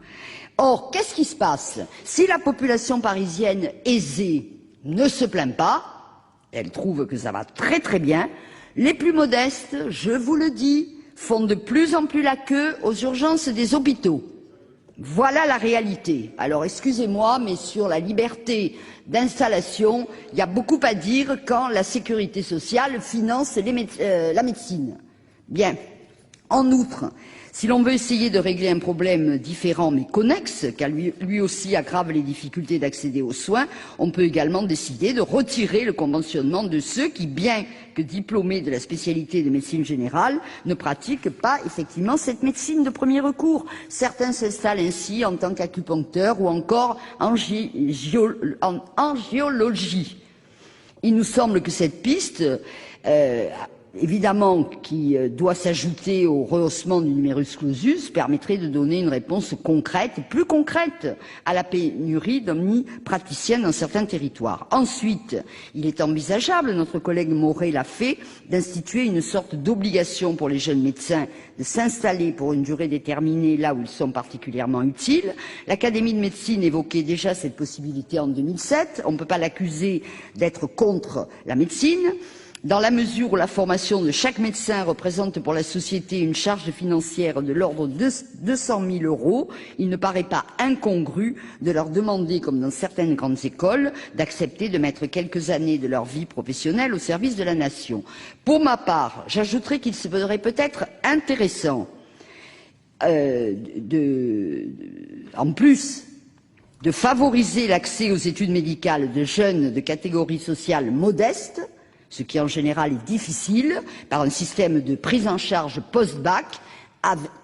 Or, qu'est-ce qui se passe? Si la population parisienne aisée ne se plaint pas, elle trouve que ça va très très bien, les plus modestes, je vous le dis, font de plus en plus la queue aux urgences des hôpitaux. Voilà la réalité. Alors, excusez-moi, mais sur la liberté d'installation, il y a beaucoup à dire quand la sécurité sociale finance la médecine. Bien. En outre, si l'on veut essayer de régler un problème différent mais connexe, car lui aussi aggrave les difficultés d'accéder aux soins, on peut également décider de retirer le conventionnement de ceux qui, bien que diplômés de la spécialité de médecine générale, ne pratiquent pas effectivement cette médecine de premier recours. Certains s'installent ainsi en tant qu'acupuncteurs ou encore en angiologie. Il nous semble que cette piste évidemment, qui doit s'ajouter au rehaussement du numerus clausus, permettrait de donner une réponse concrète, plus concrète, à la pénurie d'omnipraticiens dans certains territoires. Ensuite, il est envisageable, notre collègue Moret l'a fait, d'instituer une sorte d'obligation pour les jeunes médecins de s'installer pour une durée déterminée là où ils sont particulièrement utiles. L'Académie de médecine évoquait déjà cette possibilité en 2007. On ne peut pas l'accuser d'être contre la médecine. Dans la mesure où la formation de chaque médecin représente pour la société une charge financière de l'ordre de 200 000 €, il ne paraît pas incongru de leur demander, comme dans certaines grandes écoles, d'accepter de mettre quelques années de leur vie professionnelle au service de la nation. Pour ma part, j'ajouterai qu'il serait peut-être intéressant, en plus de favoriser l'accès aux études médicales de jeunes de catégories sociales modestes, ce qui en général est difficile, par un système de prise en charge post-bac,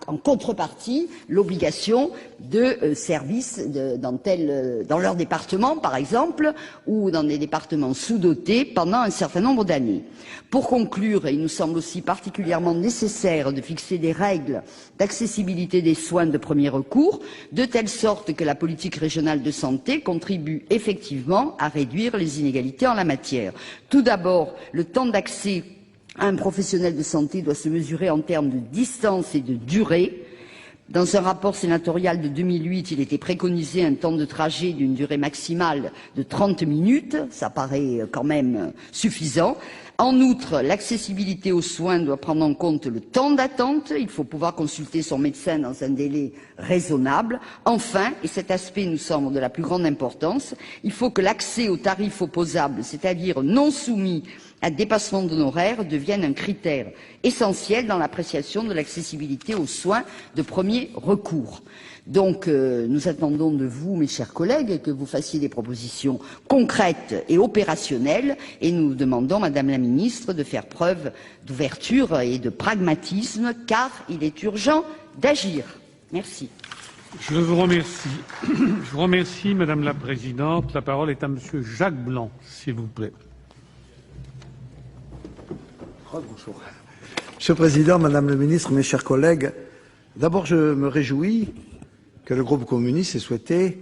en contrepartie l'obligation de services dans leur département, par exemple, ou dans des départements sous-dotés pendant un certain nombre d'années. Pour conclure, il nous semble aussi particulièrement nécessaire de fixer des règles d'accessibilité des soins de premier recours, de telle sorte que la politique régionale de santé contribue effectivement à réduire les inégalités en la matière. Tout d'abord, le temps d'accès un professionnel de santé doit se mesurer en termes de distance et de durée. Dans un rapport sénatorial de 2008, il était préconisé un temps de trajet d'une durée maximale de 30 minutes. Ça paraît quand même suffisant. En outre, l'accessibilité aux soins doit prendre en compte le temps d'attente. Il faut pouvoir consulter son médecin dans un délai raisonnable. Enfin, et cet aspect nous semble de la plus grande importance, il faut que l'accès aux tarifs opposables, c'est-à-dire non soumis à dépassement d'honoraires, devienne un critère essentiel dans l'appréciation de l'accessibilité aux soins de premier recours. Donc, nous attendons de vous, mes chers collègues, que vous fassiez des propositions concrètes et opérationnelles, et nous demandons, Madame la Ministre, de faire preuve d'ouverture et de pragmatisme, car il est urgent d'agir. Merci. Je vous remercie. Je vous remercie, Madame la Présidente. La parole est à Monsieur Jacques Blanc, s'il vous plaît. Bonjour. Monsieur le Président, Madame la Ministre, mes chers collègues, d'abord je me réjouis que le groupe communiste ait souhaité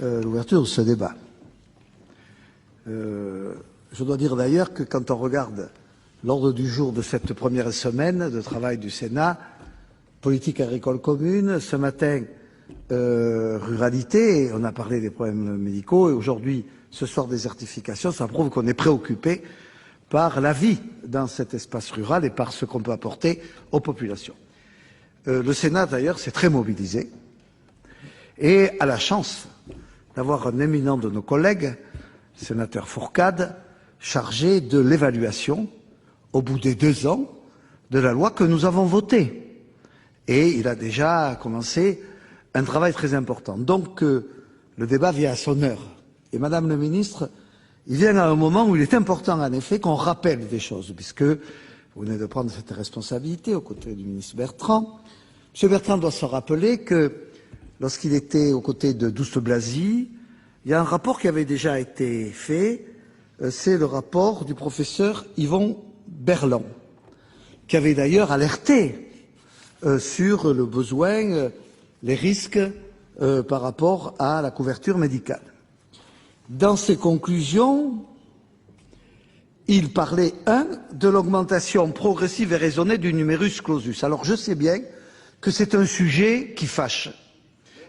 l'ouverture de ce débat. Je dois dire d'ailleurs que quand on regarde l'ordre du jour de cette première semaine de travail du Sénat, politique agricole commune, ce matin ruralité, on a parlé des problèmes médicaux, et aujourd'hui, ce soir, désertification, ça prouve qu'on est préoccupé par la vie dans cet espace rural et par ce qu'on peut apporter aux populations. Le Sénat, d'ailleurs, s'est très mobilisé et a la chance d'avoir un éminent de nos collègues, le sénateur Fourcade, chargé de l'évaluation, au bout des 2 ans, de la loi que nous avons votée. Et il a déjà commencé un travail très important. Donc, le débat vient à son heure. Et Madame la Ministre, il vient à un moment où il est important, en effet, qu'on rappelle des choses, puisque vous venez de prendre cette responsabilité aux côtés du ministre Bertrand. M. Bertrand doit se rappeler que lorsqu'il était aux côtés de Douste-Blazy, il y a un rapport qui avait déjà été fait, c'est le rapport du professeur Yvon Berland, qui avait d'ailleurs alerté sur le besoin, les risques par rapport à la couverture médicale. Dans ses conclusions, il parlait, de l'augmentation progressive et raisonnée du numerus clausus. Alors je sais bien que c'est un sujet qui fâche.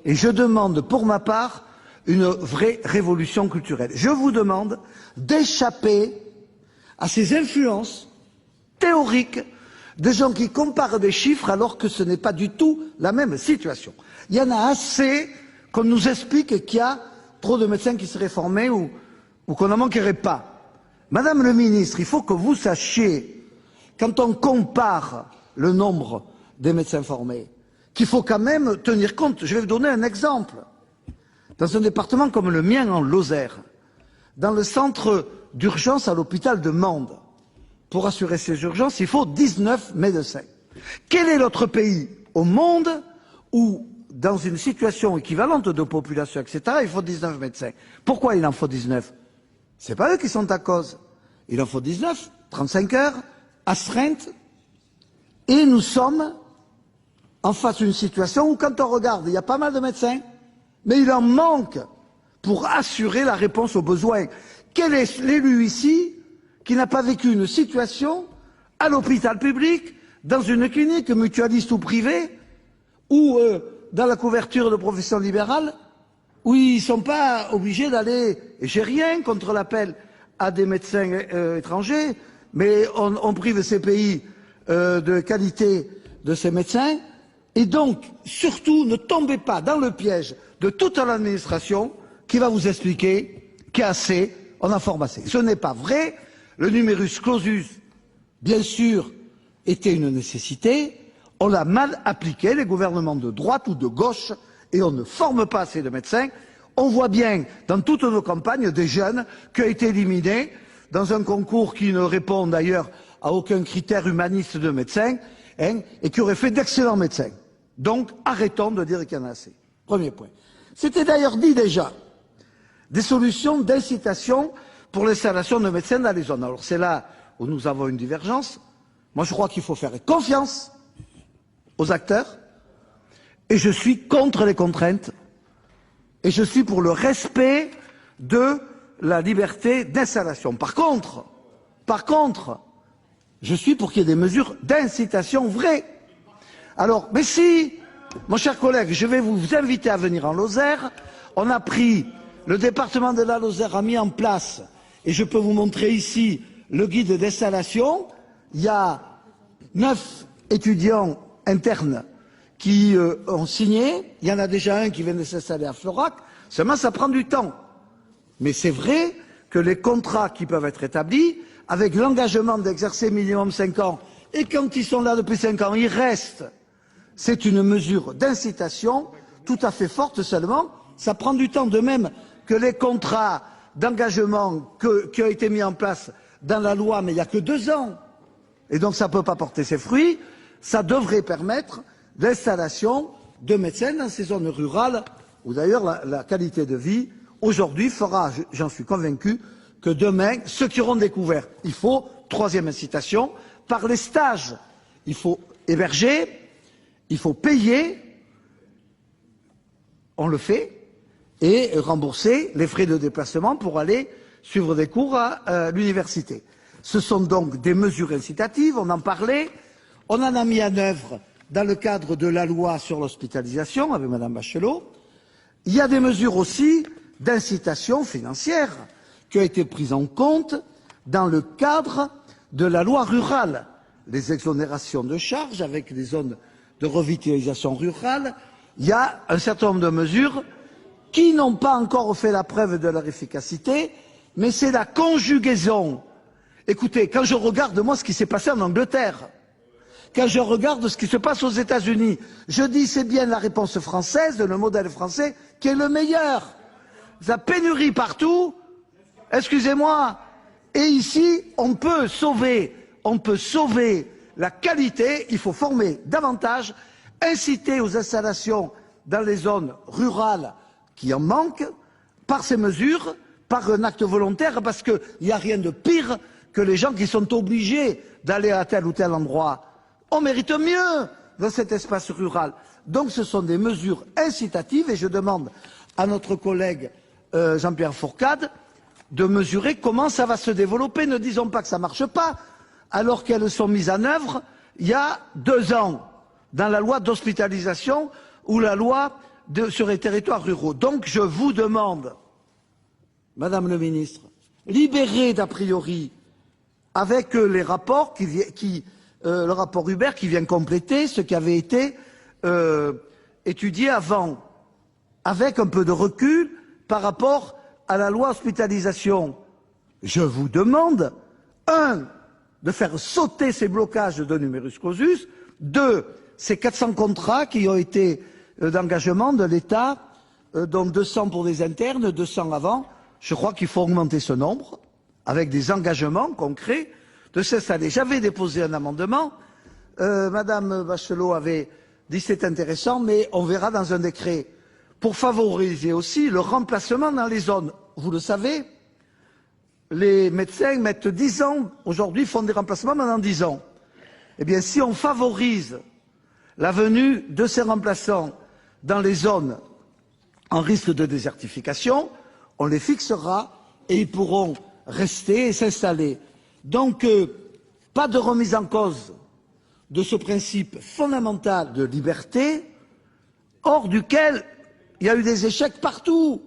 Et je demande pour ma part une vraie révolution culturelle. Je vous demande d'échapper à ces influences théoriques de gens qui comparent des chiffres alors que ce n'est pas du tout la même situation. Il y en a assez qu'on nous explique qu'il y a trop de médecins qui seraient formés ou qu'on n'en manquerait pas. Madame le ministre, il faut que vous sachiez, quand on compare le nombre des médecins formés, qu'il faut quand même tenir compte. Je vais vous donner un exemple. Dans un département comme le mien en Lozère, dans le centre d'urgence à l'hôpital de Mende, pour assurer ces urgences, il faut 19 médecins. Quel est l'autre pays au monde où, dans une situation équivalente de population, etc., il faut 19 médecins? Pourquoi il en faut 19? C'est pas eux qui sont à cause. Il en faut 19, 35 heures, astreinte, et nous sommes en face d'une situation où, quand on regarde, il y a pas mal de médecins, mais il en manque pour assurer la réponse aux besoins. Quel est l'élu ici qui n'a pas vécu une situation à l'hôpital public, dans une clinique mutualiste ou privée, ou dans la couverture de profession libérale, où ils ne sont pas obligés d'aller, et j'ai rien contre l'appel à des médecins étrangers, mais on prive ces pays de qualité de ces médecins. Et donc, surtout, ne tombez pas dans le piège de toute l'administration qui va vous expliquer qu'il y a assez, on en forme assez. Ce n'est pas vrai. Le numerus clausus, bien sûr, était une nécessité. On l'a mal appliqué, les gouvernements de droite ou de gauche, et on ne forme pas assez de médecins. On voit bien dans toutes nos campagnes des jeunes qui ont été éliminés dans un concours qui ne répond d'ailleurs à aucun critère humaniste de médecins, et qui auraient fait d'excellents médecins. Donc arrêtons de dire qu'il y en a assez. Premier point. C'était d'ailleurs dit déjà, des solutions d'incitation pour l'installation de médecins dans les zones. Alors c'est là où nous avons une divergence. Moi je crois qu'il faut faire confiance aux acteurs, et je suis contre les contraintes, et je suis pour le respect de la liberté d'installation. Par contre, je suis pour qu'il y ait des mesures d'incitation vraies. Alors, mais si, mon cher collègue, je vais vous inviter à venir en Lozère. On a pris, le département de la Lozère a mis en place, et je peux vous montrer ici le guide d'installation. Il y a 9 étudiants internes qui ont signé. Il y en a déjà un qui vient de s'installer à Florac. Seulement, ça prend du temps. Mais c'est vrai que les contrats qui peuvent être établis, avec l'engagement d'exercer minimum 5 ans, et quand ils sont là depuis 5 ans, ils restent, c'est une mesure d'incitation tout à fait forte. Seulement, ça prend du temps, de même que les contrats d'engagement qui ont été mis en place dans la loi, mais il n'y a que 2 ans, et donc ça ne peut pas porter ses fruits. Ça devrait permettre l'installation de médecins dans ces zones rurales, où d'ailleurs la qualité de vie, aujourd'hui, fera, j'en suis convaincu, que demain, ceux qui auront découvert, il faut, troisième incitation, par les stages. Il faut héberger, il faut payer, on le fait, et rembourser les frais de déplacement pour aller suivre des cours à l'université. Ce sont donc des mesures incitatives, on en parlait, on en a mis en œuvre dans le cadre de la loi sur l'hospitalisation avec Madame Bachelot. Il y a des mesures aussi d'incitation financière qui ont été prises en compte dans le cadre de la loi rurale. Les exonérations de charges avec les zones de revitalisation rurale. Il y a un certain nombre de mesures qui n'ont pas encore fait la preuve de leur efficacité, mais c'est la conjugaison. Écoutez, quand je regarde moi ce qui s'est passé en Angleterre, quand je regarde ce qui se passe aux États-Unis, je dis c'est bien la réponse française, le modèle français, qui est le meilleur. La pénurie partout, excusez-moi, et ici on peut sauver on peut sauver la qualité, il faut former davantage, inciter aux installations dans les zones rurales qui en manquent, par ces mesures, par un acte volontaire, parce qu'il n'y a rien de pire que les gens qui sont obligés d'aller à tel ou tel endroit. On mérite mieux dans cet espace rural. Donc ce sont des mesures incitatives et je demande à notre collègue Jean-Pierre Fourcade de mesurer comment ça va se développer. Ne disons pas que ça ne marche pas, alors qu'elles sont mises en œuvre il y a 2 ans, dans la loi d'hospitalisation ou la loi sur les territoires ruraux. Donc je vous demande, Madame le ministre, libérez d'a priori avec les rapports le rapport Hubert qui vient compléter ce qui avait été étudié avant, avec un peu de recul par rapport à la loi hospitalisation. Je vous demande, 1, de faire sauter ces blocages de numerus clausus, 2, ces 400 contrats qui ont été d'engagement de l'État, dont 200 pour des internes, 200 avant. Je crois qu'il faut augmenter ce nombre, avec des engagements concrets de s'installer. J'avais déposé un amendement, Madame Bachelot avait dit c'est intéressant, mais on verra dans un décret, pour favoriser aussi le remplacement dans les zones. Vous le savez, les médecins mettent 10 ans, aujourd'hui font des remplacements pendant 10 ans. Eh bien, si on favorise la venue de ces remplaçants dans les zones en risque de désertification, on les fixera et ils pourront rester et s'installer. Donc, pas de remise en cause de ce principe fondamental de liberté, hors duquel il y a eu des échecs partout.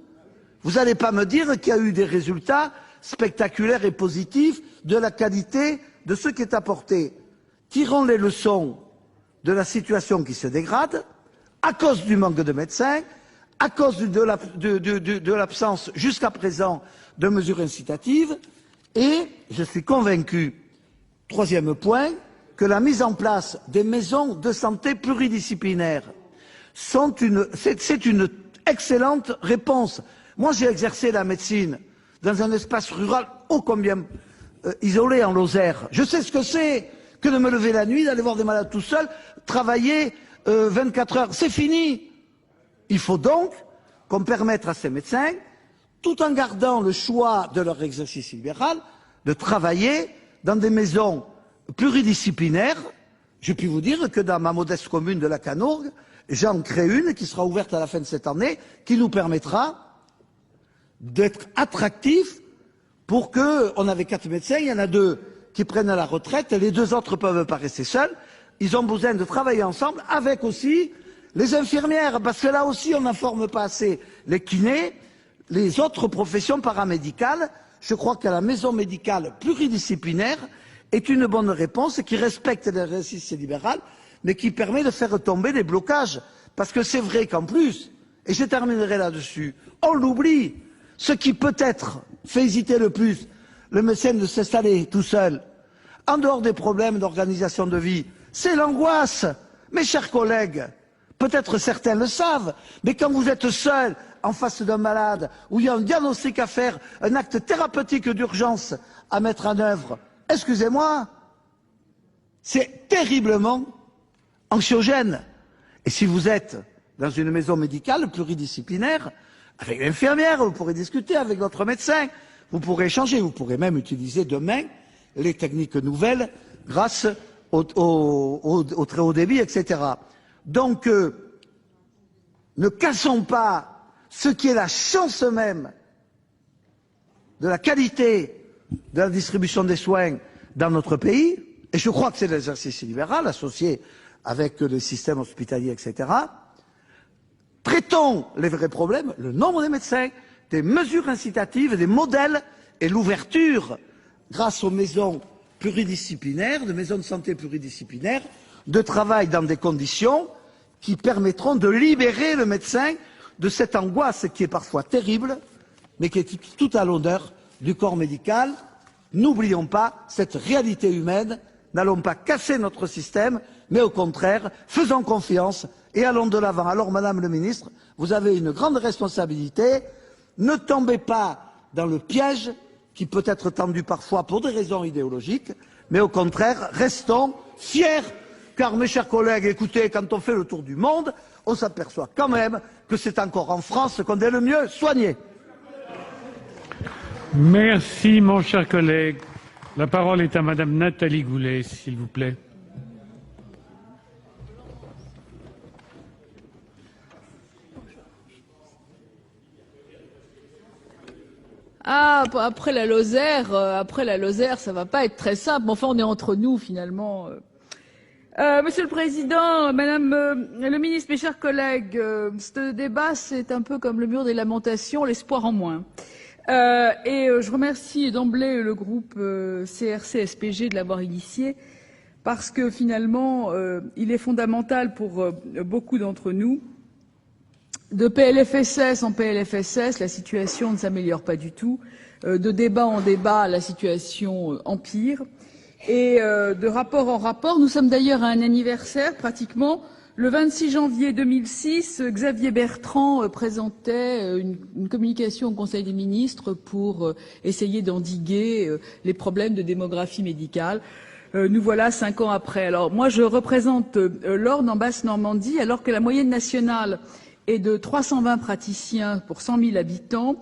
Vous n'allez pas me dire qu'il y a eu des résultats spectaculaires et positifs de la qualité de ce qui est apporté. Tirons les leçons de la situation qui se dégrade, à cause du manque de médecins, à cause de l'absence jusqu'à présent de mesures incitatives, et je suis convaincu, 3e point, que la mise en place des maisons de santé pluridisciplinaires c'est une excellente réponse. Moi, j'ai exercé la médecine dans un espace rural ô combien isolé en Lozère. Je sais ce que c'est que de me lever la nuit, d'aller voir des malades tout seul, travailler 24 heures. C'est fini. Il faut donc qu'on permette à ces médecins, tout en gardant le choix de leur exercice libéral, de travailler dans des maisons pluridisciplinaires. Je puis vous dire que dans ma modeste commune de la Canourgue, j'en crée une qui sera ouverte à la fin de cette année, qui nous permettra d'être attractifs pour que, on avait 4 médecins, il y en a 2 qui prennent la retraite, les 2 autres ne peuvent pas rester seuls. Ils ont besoin de travailler ensemble avec aussi les infirmières, parce que là aussi on n'en forme pas assez. Les kinés, les autres professions paramédicales, je crois que la maison médicale pluridisciplinaire est une bonne réponse qui respecte l'exercice libéral, mais qui permet de faire tomber les blocages. Parce que c'est vrai qu'en plus, et je terminerai là-dessus, on l'oublie, ce qui peut-être fait hésiter le plus le médecin de s'installer tout seul, en dehors des problèmes d'organisation de vie, c'est l'angoisse. Mes chers collègues, peut-être certains le savent, mais quand vous êtes seul en face d'un malade, où il y a un diagnostic à faire, un acte thérapeutique d'urgence à mettre en œuvre, excusez-moi, c'est terriblement anxiogène. Et si vous êtes dans une maison médicale pluridisciplinaire, avec l'infirmière, vous pourrez discuter avec votre médecin, vous pourrez échanger, vous pourrez même utiliser demain les techniques nouvelles grâce au très haut débit, etc. Donc, ne cassons pas ce qui est la chance même de la qualité de la distribution des soins dans notre pays, et je crois que c'est l'exercice libéral associé avec les systèmes hospitaliers, etc. Traitons les vrais problèmes, le nombre des médecins, des mesures incitatives, des modèles et l'ouverture, grâce aux maisons pluridisciplinaires, de maisons de santé pluridisciplinaires, de travail dans des conditions qui permettront de libérer le médecin de cette angoisse qui est parfois terrible, mais qui est tout à l'honneur du corps médical. N'oublions pas cette réalité humaine, n'allons pas casser notre système, mais au contraire, faisons confiance et allons de l'avant. Alors, Madame le Ministre, vous avez une grande responsabilité. Ne tombez pas dans le piège qui peut être tendu parfois pour des raisons idéologiques mais au contraire, restons fiers, car mes chers collègues, écoutez, quand on fait le tour du monde, on s'aperçoit quand même que c'est encore en France qu'on est le mieux soigné. Merci, mon cher collègue. La parole est à Madame Nathalie Goulet, s'il vous plaît. Ah, après la Lozère, ça va pas être très simple. Enfin, on est entre nous finalement. Monsieur le Président, Madame le Ministre, mes chers collègues, ce débat c'est un peu comme le mur des lamentations, l'espoir en moins. Je remercie d'emblée le groupe CRC-SPG de l'avoir initié parce que finalement, il est fondamental pour beaucoup d'entre nous. De PLFSS en PLFSS, la situation ne s'améliore pas du tout. De débat en débat, la situation empire. Et de rapport en rapport, nous sommes d'ailleurs à un anniversaire pratiquement. Le 26 janvier 2006, Xavier Bertrand présentait une communication au Conseil des ministres pour essayer d'endiguer les problèmes de démographie médicale. Nous voilà 5 ans après. Alors moi, je représente l'Orne en Basse-Normandie, alors que la moyenne nationale est de 320 praticiens pour 100 000 habitants.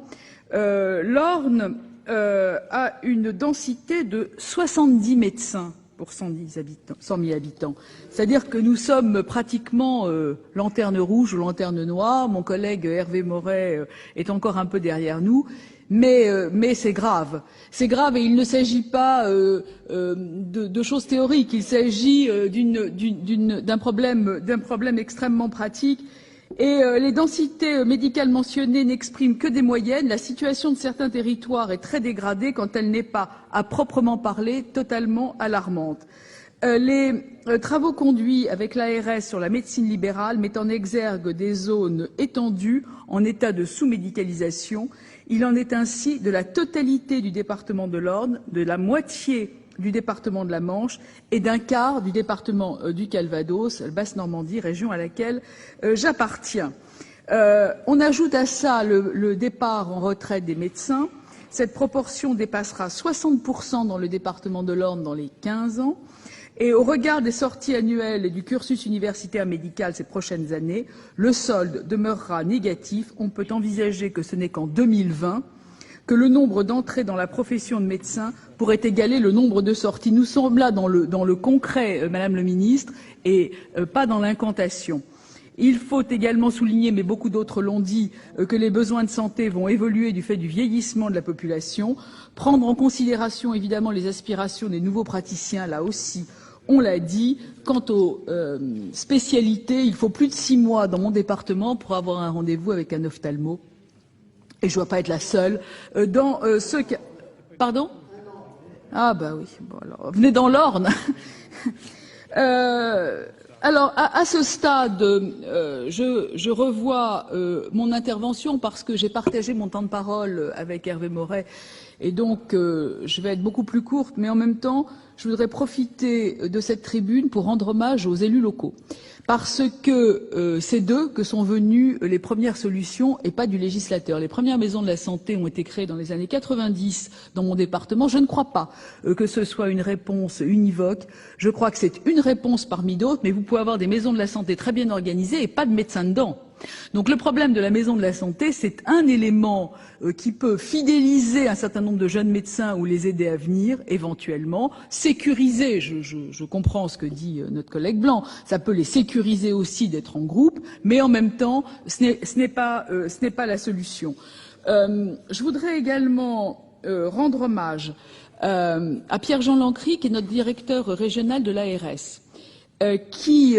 L'Orne a une densité de 70 médecins pour 100 000 habitants. C'est-à-dire que nous sommes pratiquement lanterne rouge ou lanterne noire. Mon collègue Hervé Moret est encore un peu derrière nous. Mais c'est grave. C'est grave et il ne s'agit pas de choses théoriques. Il s'agit d'un problème extrêmement pratique. Et les densités médicales mentionnées n'expriment que des moyennes. La situation de certains territoires est très dégradée quand elle n'est pas, à proprement parler, totalement alarmante. Les travaux conduits avec l'ARS sur la médecine libérale mettent en exergue des zones étendues en état de sous-médicalisation. Il en est ainsi de la totalité du département de l'Orne, de la moitié du département de la Manche et d'un quart du département du Calvados, Basse-Normandie, région à laquelle j'appartiens. On ajoute à ça le départ en retraite des médecins. Cette proportion dépassera 60% dans le département de l'Orne dans les 15 ans. Et au regard des sorties annuelles et du cursus universitaire médical ces prochaines années, le solde demeurera négatif. On peut envisager que ce n'est qu'en 2020 que le nombre d'entrées dans la profession de médecin pourrait égaler le nombre de sorties. Nous sommes là dans le concret, Madame le Ministre, et pas dans l'incantation. Il faut également souligner, mais beaucoup d'autres l'ont dit, que les besoins de santé vont évoluer du fait du vieillissement de la population, prendre en considération évidemment les aspirations des nouveaux praticiens, là aussi, on l'a dit. Quant aux spécialités, il faut plus de 6 mois dans mon département pour avoir un rendez-vous avec un ophtalmo. Et je ne dois pas être la seule dans ce cas. Pardon? Ah bah oui. Bon, alors, venez dans l'Orne. Alors, à ce stade, je revois mon intervention parce que j'ai partagé mon temps de parole avec Hervé Moret. Et donc, je vais être beaucoup plus courte, mais en même temps, je voudrais profiter de cette tribune pour rendre hommage aux élus locaux. Parce que c'est d'eux que sont venues les premières solutions et pas du législateur. Les premières maisons de la santé ont été créées dans les années 90 dans mon département. Je ne crois pas que ce soit une réponse univoque. Je crois que c'est une réponse parmi d'autres, mais vous pouvez avoir des maisons de la santé très bien organisées et pas de médecins dedans. Donc le problème de la maison de la santé, c'est un élément qui peut fidéliser un certain nombre de jeunes médecins ou les aider à venir, éventuellement, sécuriser, je comprends ce que dit notre collègue Blanc, ça peut les sécuriser aussi d'être en groupe, mais en même temps, ce n'est pas la solution. Je voudrais également rendre hommage à Pierre-Jean Lancry, qui est notre directeur régional de l'ARS, qui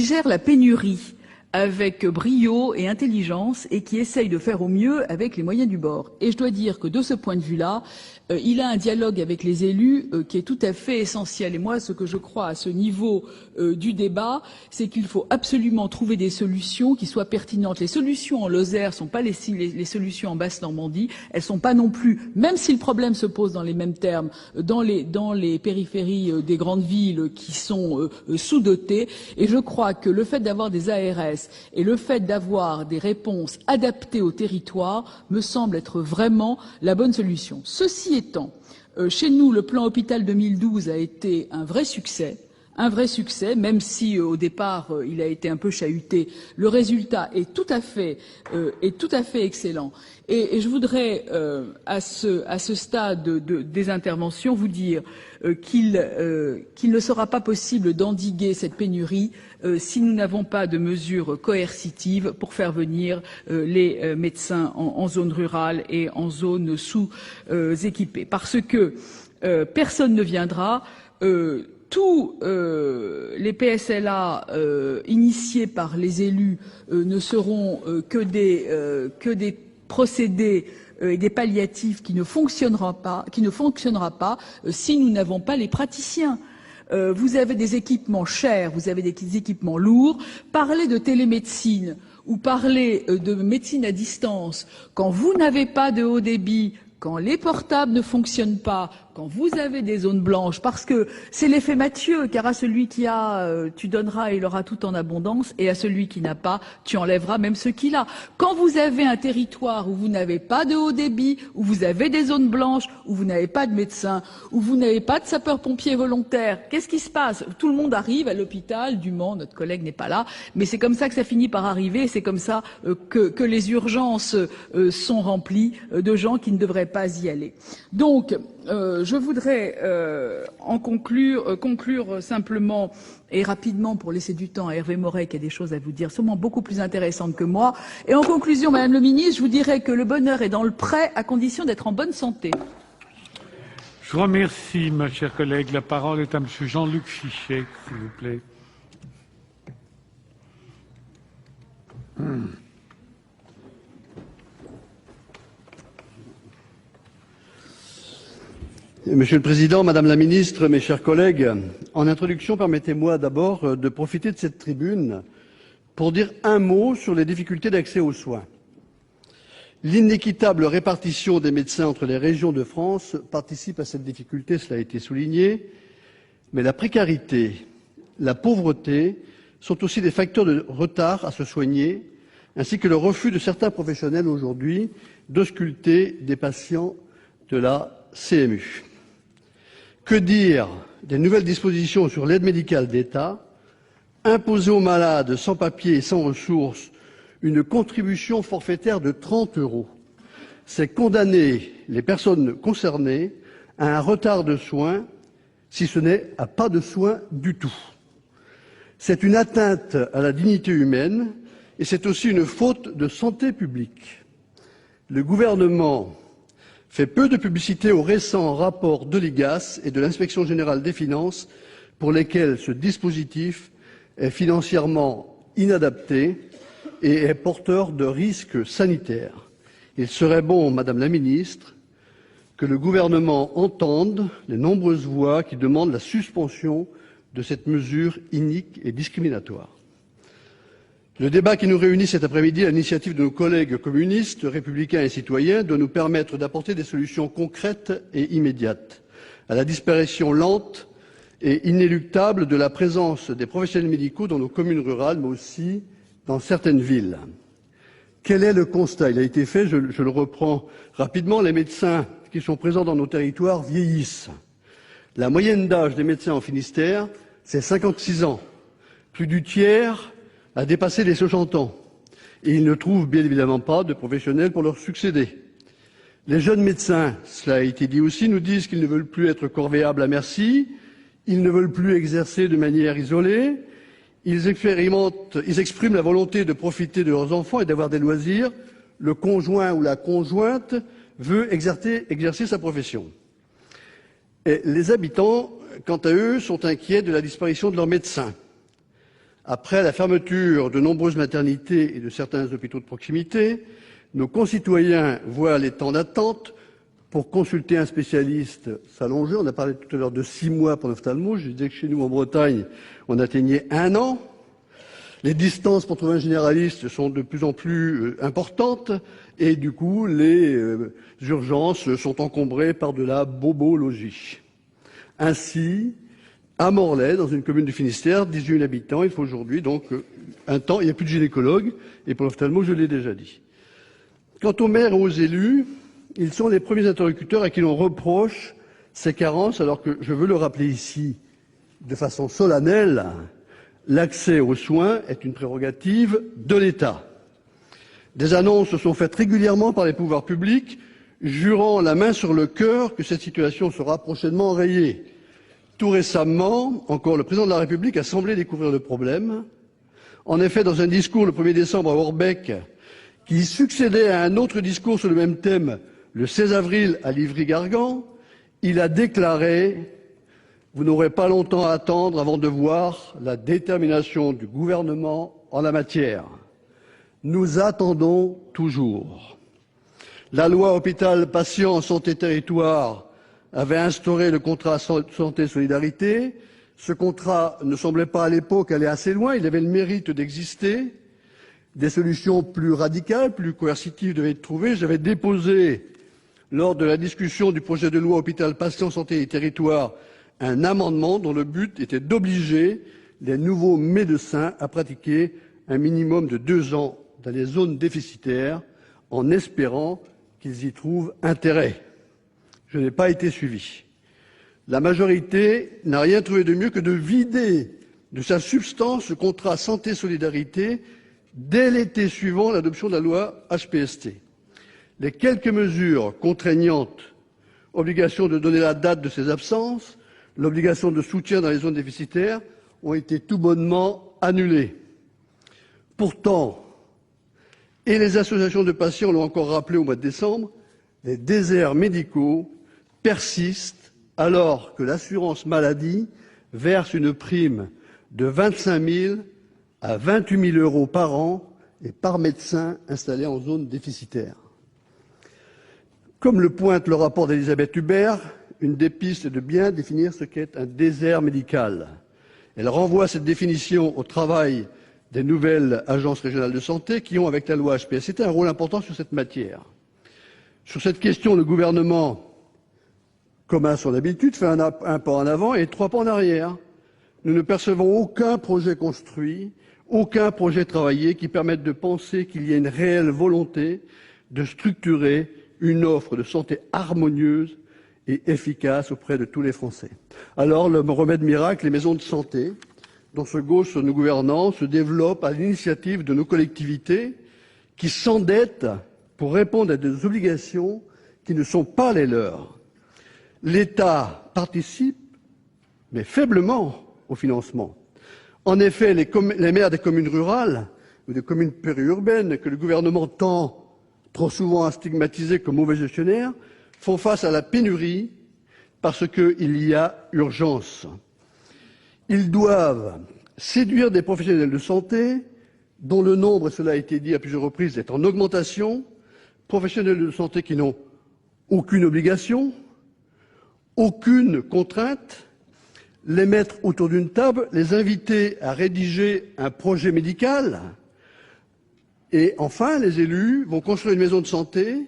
gère la pénurie avec brio et intelligence et qui essaye de faire au mieux avec les moyens du bord. Et je dois dire que de ce point de vue-là, il a un dialogue avec les élus qui est tout à fait essentiel. Et moi, ce que je crois à ce niveau du débat, c'est qu'il faut absolument trouver des solutions qui soient pertinentes. Les solutions en Lozère sont pas les solutions en Basse-Normandie. Elles sont pas non plus, même si le problème se pose dans les mêmes termes, dans les périphéries des grandes villes qui sont sous-dotées. Et je crois que le fait d'avoir des ARS l'adresse. Et le fait d'avoir des réponses adaptées au territoire me semble être vraiment la bonne solution. Ceci étant, chez nous, le plan Hôpital 2012 a été un vrai succès, même si au départ il a été un peu chahuté. Le résultat est tout à fait excellent. Et je voudrais à ce stade des interventions vous dire qu'il ne sera pas possible d'endiguer cette pénurie si nous n'avons pas de mesures coercitives pour faire venir les médecins en zone rurale et en zone sous-équipée. Parce que personne ne viendra. Tous les PSLA initiés par les élus ne seront que des procédés et des palliatifs qui ne fonctionnera pas si nous n'avons pas les praticiens. Vous avez des équipements chers, vous avez des équipements lourds. Parler de télémédecine ou parler de médecine à distance quand vous n'avez pas de haut débit, quand les portables ne fonctionnent pas, quand vous avez des zones blanches, parce que c'est l'effet Mathieu, car à celui qui a, tu donneras et il aura tout en abondance, et à celui qui n'a pas, tu enlèveras même ce qu'il a. Quand vous avez un territoire où vous n'avez pas de haut débit, où vous avez des zones blanches, où vous n'avez pas de médecins, où vous n'avez pas de sapeurs-pompiers volontaires, qu'est-ce qui se passe? Tout le monde arrive à l'hôpital du Mans, notre collègue n'est pas là, mais c'est comme ça que ça finit par arriver, c'est comme ça que les urgences sont remplies de gens qui ne devraient pas y aller. Donc, je voudrais en conclure simplement et rapidement pour laisser du temps à Hervé Moret qui a des choses à vous dire sûrement beaucoup plus intéressantes que moi. Et en conclusion, Madame le Ministre, je vous dirais que le bonheur est dans le prêt à condition d'être en bonne santé. Je vous remercie, ma chère collègue. La parole est à Monsieur Jean-Luc Fichet, s'il vous plaît. Monsieur le Président, Madame la Ministre, mes chers collègues, en introduction, permettez-moi d'abord de profiter de cette tribune pour dire un mot sur les difficultés d'accès aux soins. L'inéquitable répartition des médecins entre les régions de France participe à cette difficulté, cela a été souligné, mais la précarité, la pauvreté sont aussi des facteurs de retard à se soigner, ainsi que le refus de certains professionnels aujourd'hui d'ausculter des patients de la CMU. Que dire des nouvelles dispositions sur l'aide médicale d'État, imposer aux malades sans papier et sans ressources une contribution forfaitaire de 30 €. C'est condamner les personnes concernées à un retard de soins, si ce n'est à pas de soins du tout. C'est une atteinte à la dignité humaine et c'est aussi une faute de santé publique. Le gouvernement fait peu de publicité aux récents rapports de l'IGAS et de l'Inspection générale des finances pour lesquels ce dispositif est financièrement inadapté et est porteur de risques sanitaires. Il serait bon, Madame la Ministre, que le gouvernement entende les nombreuses voix qui demandent la suspension de cette mesure inique et discriminatoire. Le débat qui nous réunit cet après-midi à l'initiative de nos collègues communistes, républicains et citoyens doit nous permettre d'apporter des solutions concrètes et immédiates à la disparition lente et inéluctable de la présence des professionnels médicaux dans nos communes rurales, mais aussi dans certaines villes. Quel est le constat? Il a été fait, je le reprends rapidement, les médecins qui sont présents dans nos territoires vieillissent. La moyenne d'âge des médecins en Finistère, c'est 56 ans. Plus du tiers a dépassé les 60 ans. Et ils ne trouvent bien évidemment pas de professionnels pour leur succéder. Les jeunes médecins, cela a été dit aussi, nous disent qu'ils ne veulent plus être corvéables à merci, ils ne veulent plus exercer de manière isolée, ils expriment la volonté de profiter de leurs enfants et d'avoir des loisirs. Le conjoint ou la conjointe veut exercer sa profession. Et les habitants, quant à eux, sont inquiets de la disparition de leurs médecins. Après la fermeture de nombreuses maternités et de certains hôpitaux de proximité, nos concitoyens voient les temps d'attente pour consulter un spécialiste s'allonger. On a parlé tout à l'heure de 6 mois pour l'ophtalmo. Je disais que chez nous, en Bretagne, on atteignait 1 an. Les distances pour trouver un généraliste sont de plus en plus importantes et du coup, les urgences sont encombrées par de la bobologie. Ainsi, À Morlaix, dans une commune du Finistère, 18 000 habitants, il faut aujourd'hui donc un temps, il n'y a plus de gynécologue, et pour l'ophtalmo, je l'ai déjà dit. Quant aux maires et aux élus, ils sont les premiers interlocuteurs à qui l'on reproche ces carences, alors que, je veux le rappeler ici, de façon solennelle, l'accès aux soins est une prérogative de l'État. Des annonces sont faites régulièrement par les pouvoirs publics, jurant la main sur le cœur que cette situation sera prochainement enrayée. Tout récemment, encore, le président de la République a semblé découvrir le problème. En effet, dans un discours le 1er décembre à Orbec, qui succédait à un autre discours sur le même thème le 16 avril à Livry-Gargan, il a déclaré « Vous n'aurez pas longtemps à attendre avant de voir la détermination du gouvernement en la matière. » Nous attendons toujours. La loi Hôpital-Patient Santé-Territoire avait instauré le contrat santé-solidarité. Ce contrat ne semblait pas à l'époque aller assez loin, il avait le mérite d'exister. Des solutions plus radicales, plus coercitives devaient être trouvées. J'avais déposé, lors de la discussion du projet de loi Hôpital-Patient Santé-Territoire, un amendement dont le but était d'obliger les nouveaux médecins à pratiquer un minimum de 2 ans dans les zones déficitaires, en espérant qu'ils y trouvent intérêt. Je n'ai pas été suivi. La majorité n'a rien trouvé de mieux que de vider de sa substance le contrat santé-solidarité dès l'été suivant l'adoption de la loi HPST. Les quelques mesures contraignantes, obligation de donner la date de ses absences, l'obligation de soutien dans les zones déficitaires, ont été tout bonnement annulées. Pourtant, et les associations de patients l'ont encore rappelé au mois de décembre, les déserts médicaux persistent alors que l'assurance maladie verse une prime de 25 000 à 28 000 euros par an et par médecin installé en zone déficitaire. Comme le pointe le rapport d'Elisabeth Hubert, une des pistes est de bien définir ce qu'est un désert médical. Elle renvoie cette définition au travail des nouvelles agences régionales de santé qui ont, avec la loi HPST, un rôle important sur cette matière. Sur cette question, le gouvernement, comme à son habitude, fait un pas en avant et 3 pas en arrière. Nous ne percevons aucun projet construit, aucun projet travaillé qui permette de penser qu'il y a une réelle volonté de structurer une offre de santé harmonieuse et efficace auprès de tous les Français. Alors, le remède miracle, les maisons de santé, dont ce gauche nous gouvernants se développe à l'initiative de nos collectivités qui s'endettent pour répondre à des obligations qui ne sont pas les leurs. L'État participe, mais faiblement, au financement. En effet, les maires des communes rurales ou des communes périurbaines que le gouvernement tend trop souvent à stigmatiser comme mauvais gestionnaires font face à la pénurie parce qu'il y a urgence. Ils doivent séduire des professionnels de santé dont le nombre, cela a été dit à plusieurs reprises, est en augmentation, professionnels de santé qui n'ont aucune obligation, aucune contrainte, les mettre autour d'une table, les inviter à rédiger un projet médical, et enfin, les élus vont construire une maison de santé,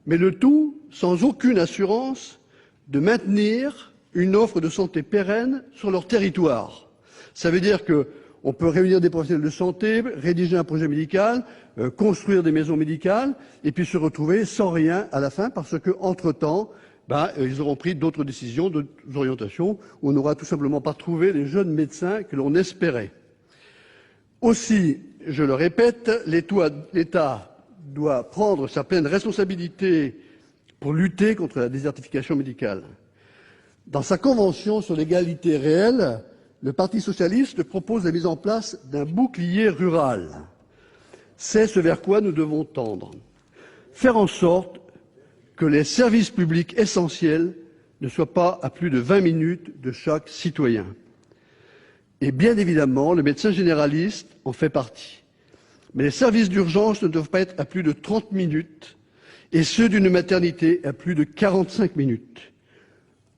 mais le tout sans aucune assurance de maintenir une offre de santé pérenne sur leur territoire. Ça veut dire qu'on peut réunir des professionnels de santé, rédiger un projet médical, construire des maisons médicales, et puis se retrouver sans rien à la fin parce que, entre-temps, ils auront pris d'autres décisions, d'autres orientations, où on n'aura tout simplement pas trouvé les jeunes médecins que l'on espérait. Aussi, je le répète, l'État doit prendre sa pleine responsabilité pour lutter contre la désertification médicale. Dans sa convention sur l'égalité réelle, le Parti socialiste propose la mise en place d'un bouclier rural. C'est ce vers quoi nous devons tendre. Faire en sorte que les services publics essentiels ne soient pas à plus de 20 minutes de chaque citoyen. Et bien évidemment, le médecin généraliste en fait partie. Mais les services d'urgence ne doivent pas être à plus de 30 minutes et ceux d'une maternité à plus de 45 minutes.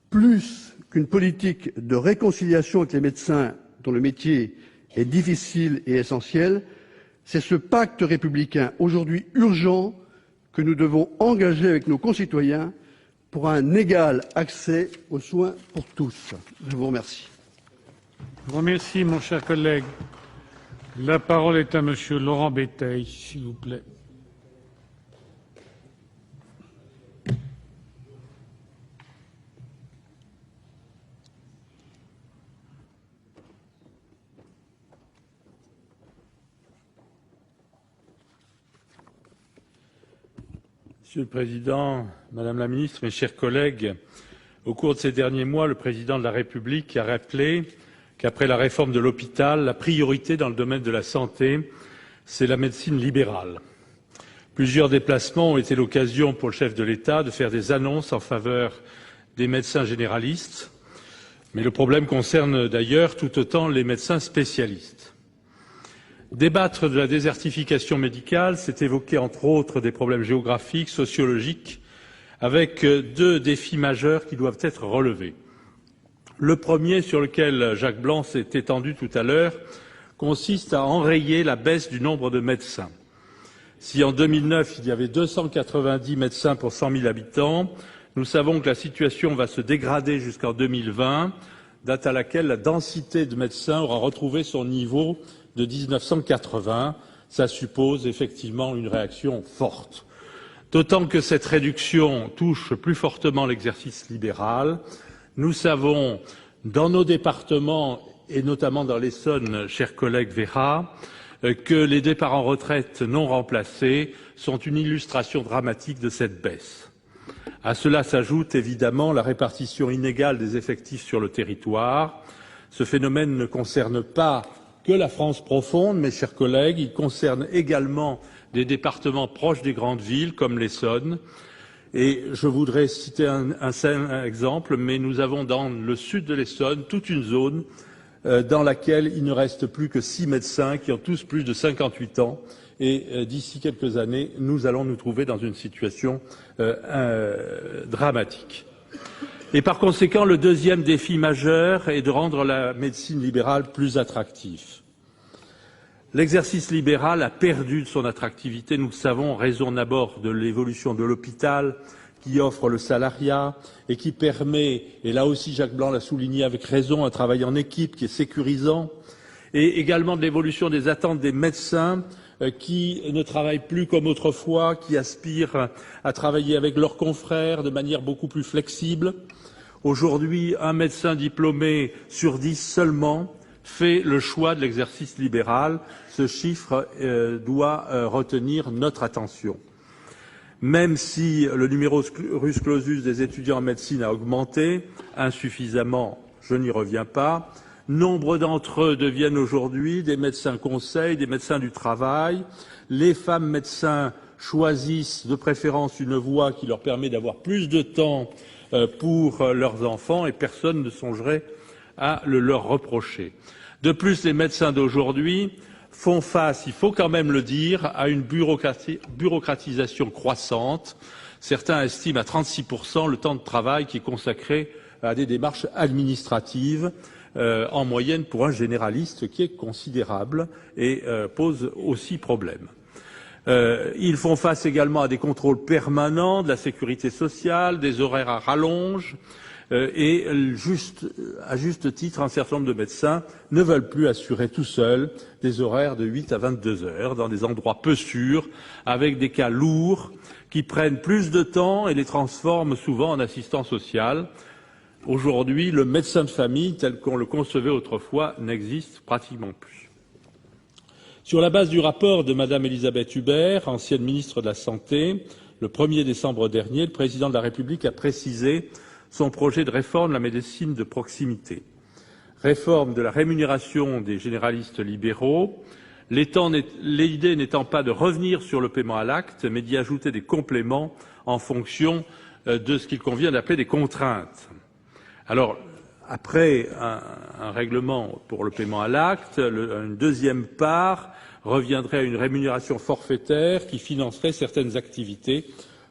Plus qu'une politique de réconciliation avec les médecins dont le métier est difficile et essentiel, c'est ce pacte républicain aujourd'hui urgent que nous devons engager avec nos concitoyens pour un égal accès aux soins pour tous. Je vous remercie. Je vous remercie, mon cher collègue. La parole est à Monsieur Laurent Béteille, s'il vous plaît. Monsieur le Président, Madame la Ministre, mes chers collègues, au cours de ces derniers mois, le Président de la République a rappelé qu'après la réforme de l'hôpital, la priorité dans le domaine de la santé, c'est la médecine libérale. Plusieurs déplacements ont été l'occasion pour le chef de l'État de faire des annonces en faveur des médecins généralistes, mais le problème concerne d'ailleurs tout autant les médecins spécialistes. Débattre de la désertification médicale, c'est évoquer entre autres des problèmes géographiques, sociologiques, avec deux défis majeurs qui doivent être relevés. Le premier, sur lequel Jacques Blanc s'est étendu tout à l'heure, consiste à enrayer la baisse du nombre de médecins. Si en 2009, il y avait 290 médecins pour 100 000 habitants, nous savons que la situation va se dégrader jusqu'en 2020, date à laquelle la densité de médecins aura retrouvé son niveau de 1980. Ça suppose effectivement une réaction forte. D'autant que cette réduction touche plus fortement l'exercice libéral. Nous savons, dans nos départements, et notamment dans l'Essonne, cher collègue Vera, que les départs en retraite non remplacés sont une illustration dramatique de cette baisse. À cela s'ajoute évidemment la répartition inégale des effectifs sur le territoire. Ce phénomène ne concerne pas que la France profonde, mes chers collègues, il concerne également des départements proches des grandes villes, comme l'Essonne. Et je voudrais citer un exemple, mais nous avons dans le sud de l'Essonne toute une zone dans laquelle il ne reste plus que 6 médecins qui ont tous plus de 58 ans. Et d'ici quelques années, nous allons nous trouver dans une situation dramatique. Et par conséquent, le deuxième défi majeur est de rendre la médecine libérale plus attractive. L'exercice libéral a perdu de son attractivité, nous le savons, en raison d'abord de l'évolution de l'hôpital qui offre le salariat et qui permet, et là aussi Jacques Blanc l'a souligné avec raison, un travail en équipe qui est sécurisant, et également de l'évolution des attentes des médecins qui ne travaillent plus comme autrefois, qui aspirent à travailler avec leurs confrères de manière beaucoup plus flexible. Aujourd'hui, un médecin diplômé sur 10 seulement fait le choix de l'exercice libéral. Ce chiffre doit retenir notre attention. Même si le numerus clausus des étudiants en médecine a augmenté, insuffisamment, je n'y reviens pas, nombre d'entre eux deviennent aujourd'hui des médecins conseils, des médecins du travail. Les femmes médecins choisissent de préférence une voie qui leur permet d'avoir plus de temps pour leurs enfants et personne ne songerait à le leur reprocher. De plus, les médecins d'aujourd'hui font face, il faut quand même le dire, à une bureaucratisation croissante. Certains estiment à 36% le temps de travail qui est consacré à des démarches administratives, en moyenne pour un généraliste, qui est considérable et pose aussi problème. Ils font face également à des contrôles permanents de la sécurité sociale, des horaires à rallonge, et à juste titre, un certain nombre de médecins ne veulent plus assurer tout seuls des horaires de 8 à 22 heures dans des endroits peu sûrs, avec des cas lourds qui prennent plus de temps et les transforment souvent en assistants sociaux. Aujourd'hui, le médecin de famille, tel qu'on le concevait autrefois, n'existe pratiquement plus. Sur la base du rapport de Madame Elisabeth Hubert, ancienne ministre de la Santé, le 1er décembre dernier, le Président de la République a précisé son projet de réforme de la médecine de proximité. Réforme de la rémunération des généralistes libéraux, l'idée n'étant pas de revenir sur le paiement à l'acte, mais d'y ajouter des compléments en fonction de ce qu'il convient d'appeler des contraintes. Alors, après un règlement pour le paiement à l'acte, une deuxième part reviendrait à une rémunération forfaitaire qui financerait certaines activités,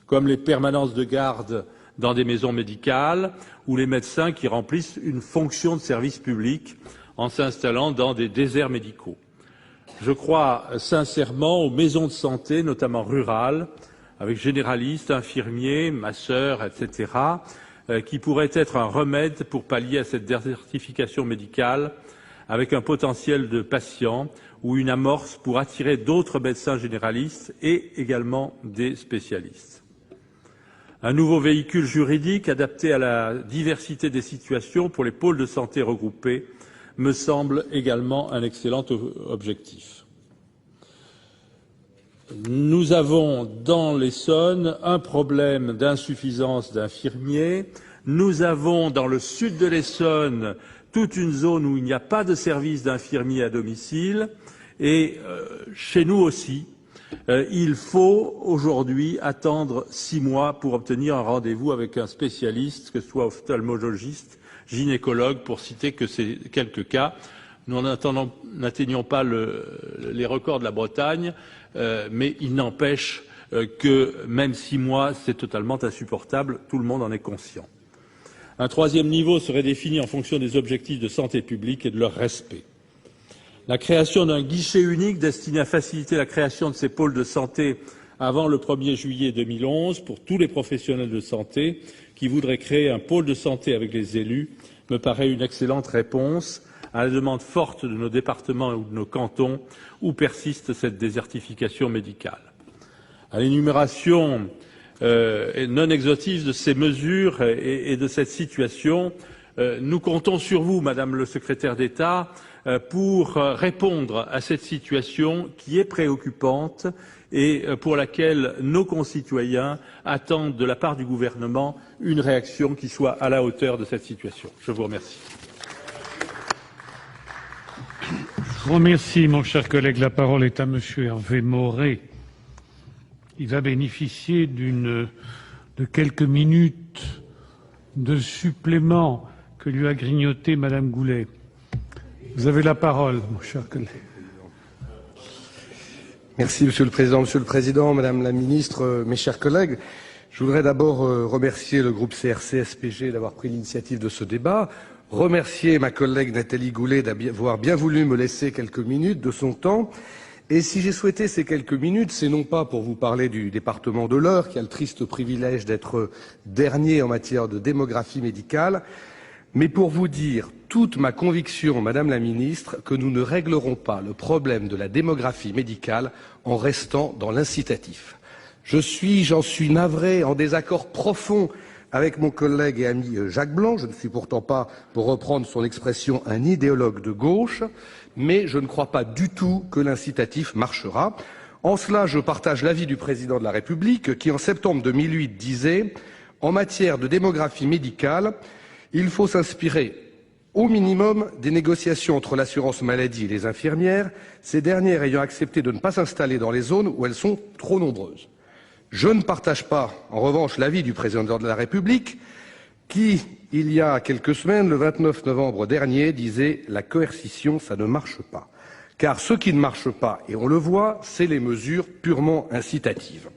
comme les permanences de garde dans des maisons médicales ou les médecins qui remplissent une fonction de service public en s'installant dans des déserts médicaux. Je crois sincèrement aux maisons de santé, notamment rurales, avec généralistes, infirmiers, masseurs, etc., qui pourraient être un remède pour pallier à cette désertification médicale avec un potentiel de patients ou une amorce pour attirer d'autres médecins généralistes et également des spécialistes. Un nouveau véhicule juridique adapté à la diversité des situations pour les pôles de santé regroupés me semble également un excellent objectif. Nous avons dans l'Essonne un problème d'insuffisance d'infirmiers. Nous avons dans le sud de l'Essonne toute une zone où il n'y a pas de service d'infirmiers à domicile. Et chez nous aussi, il faut aujourd'hui attendre 6 mois pour obtenir un rendez-vous avec un spécialiste, que ce soit ophtalmologiste, gynécologue, pour citer que ces quelques cas. Nous n'atteignons pas les records de la Bretagne, mais il n'empêche que même 6 mois, c'est totalement insupportable. Tout le monde en est conscient. Un troisième niveau serait défini en fonction des objectifs de santé publique et de leur respect. La création d'un guichet unique destiné à faciliter la création de ces pôles de santé avant le 1er juillet 2011 pour tous les professionnels de santé qui voudraient créer un pôle de santé avec les élus me paraît une excellente réponse à la demande forte de nos départements ou de nos cantons où persiste cette désertification médicale. À l'énumération non exhaustive de ces mesures et de cette situation, nous comptons sur vous, Madame le secrétaire d'État, pour répondre à cette situation qui est préoccupante et pour laquelle nos concitoyens attendent de la part du gouvernement une réaction qui soit à la hauteur de cette situation. Je vous remercie. Je vous remercie, mon cher collègue. La parole est à Monsieur Hervé Maurey. Il va bénéficier de quelques minutes de supplément que lui a grignoté Madame Goulet. Vous avez la parole, mon cher collègue. Merci, Monsieur le Président, Madame la Ministre, mes chers collègues. Je voudrais d'abord remercier le groupe CRC-SPG d'avoir pris l'initiative de ce débat, remercier ma collègue Nathalie Goulet d'avoir bien voulu me laisser quelques minutes de son temps. Et si j'ai souhaité ces quelques minutes, c'est non pas pour vous parler du département de l'Eure, qui a le triste privilège d'être dernier en matière de démographie médicale, mais pour vous dire toute ma conviction, Madame la Ministre, que nous ne réglerons pas le problème de la démographie médicale en restant dans l'incitatif. J'en suis navré, en désaccord profond avec mon collègue et ami Jacques Blanc. Je ne suis pourtant pas, pour reprendre son expression, un idéologue de gauche, mais je ne crois pas du tout que l'incitatif marchera. En cela, je partage l'avis du Président de la République qui, en septembre 2008, disait « En matière de démographie médicale, il faut s'inspirer au minimum des négociations entre l'assurance maladie et les infirmières, ces dernières ayant accepté de ne pas s'installer dans les zones où elles sont trop nombreuses. Je ne partage pas, en revanche, l'avis du Président de la République qui, il y a quelques semaines, le 29 novembre dernier, disait « La coercition, ça ne marche pas ». Car ce qui ne marche pas, et on le voit, c'est les mesures purement incitatives.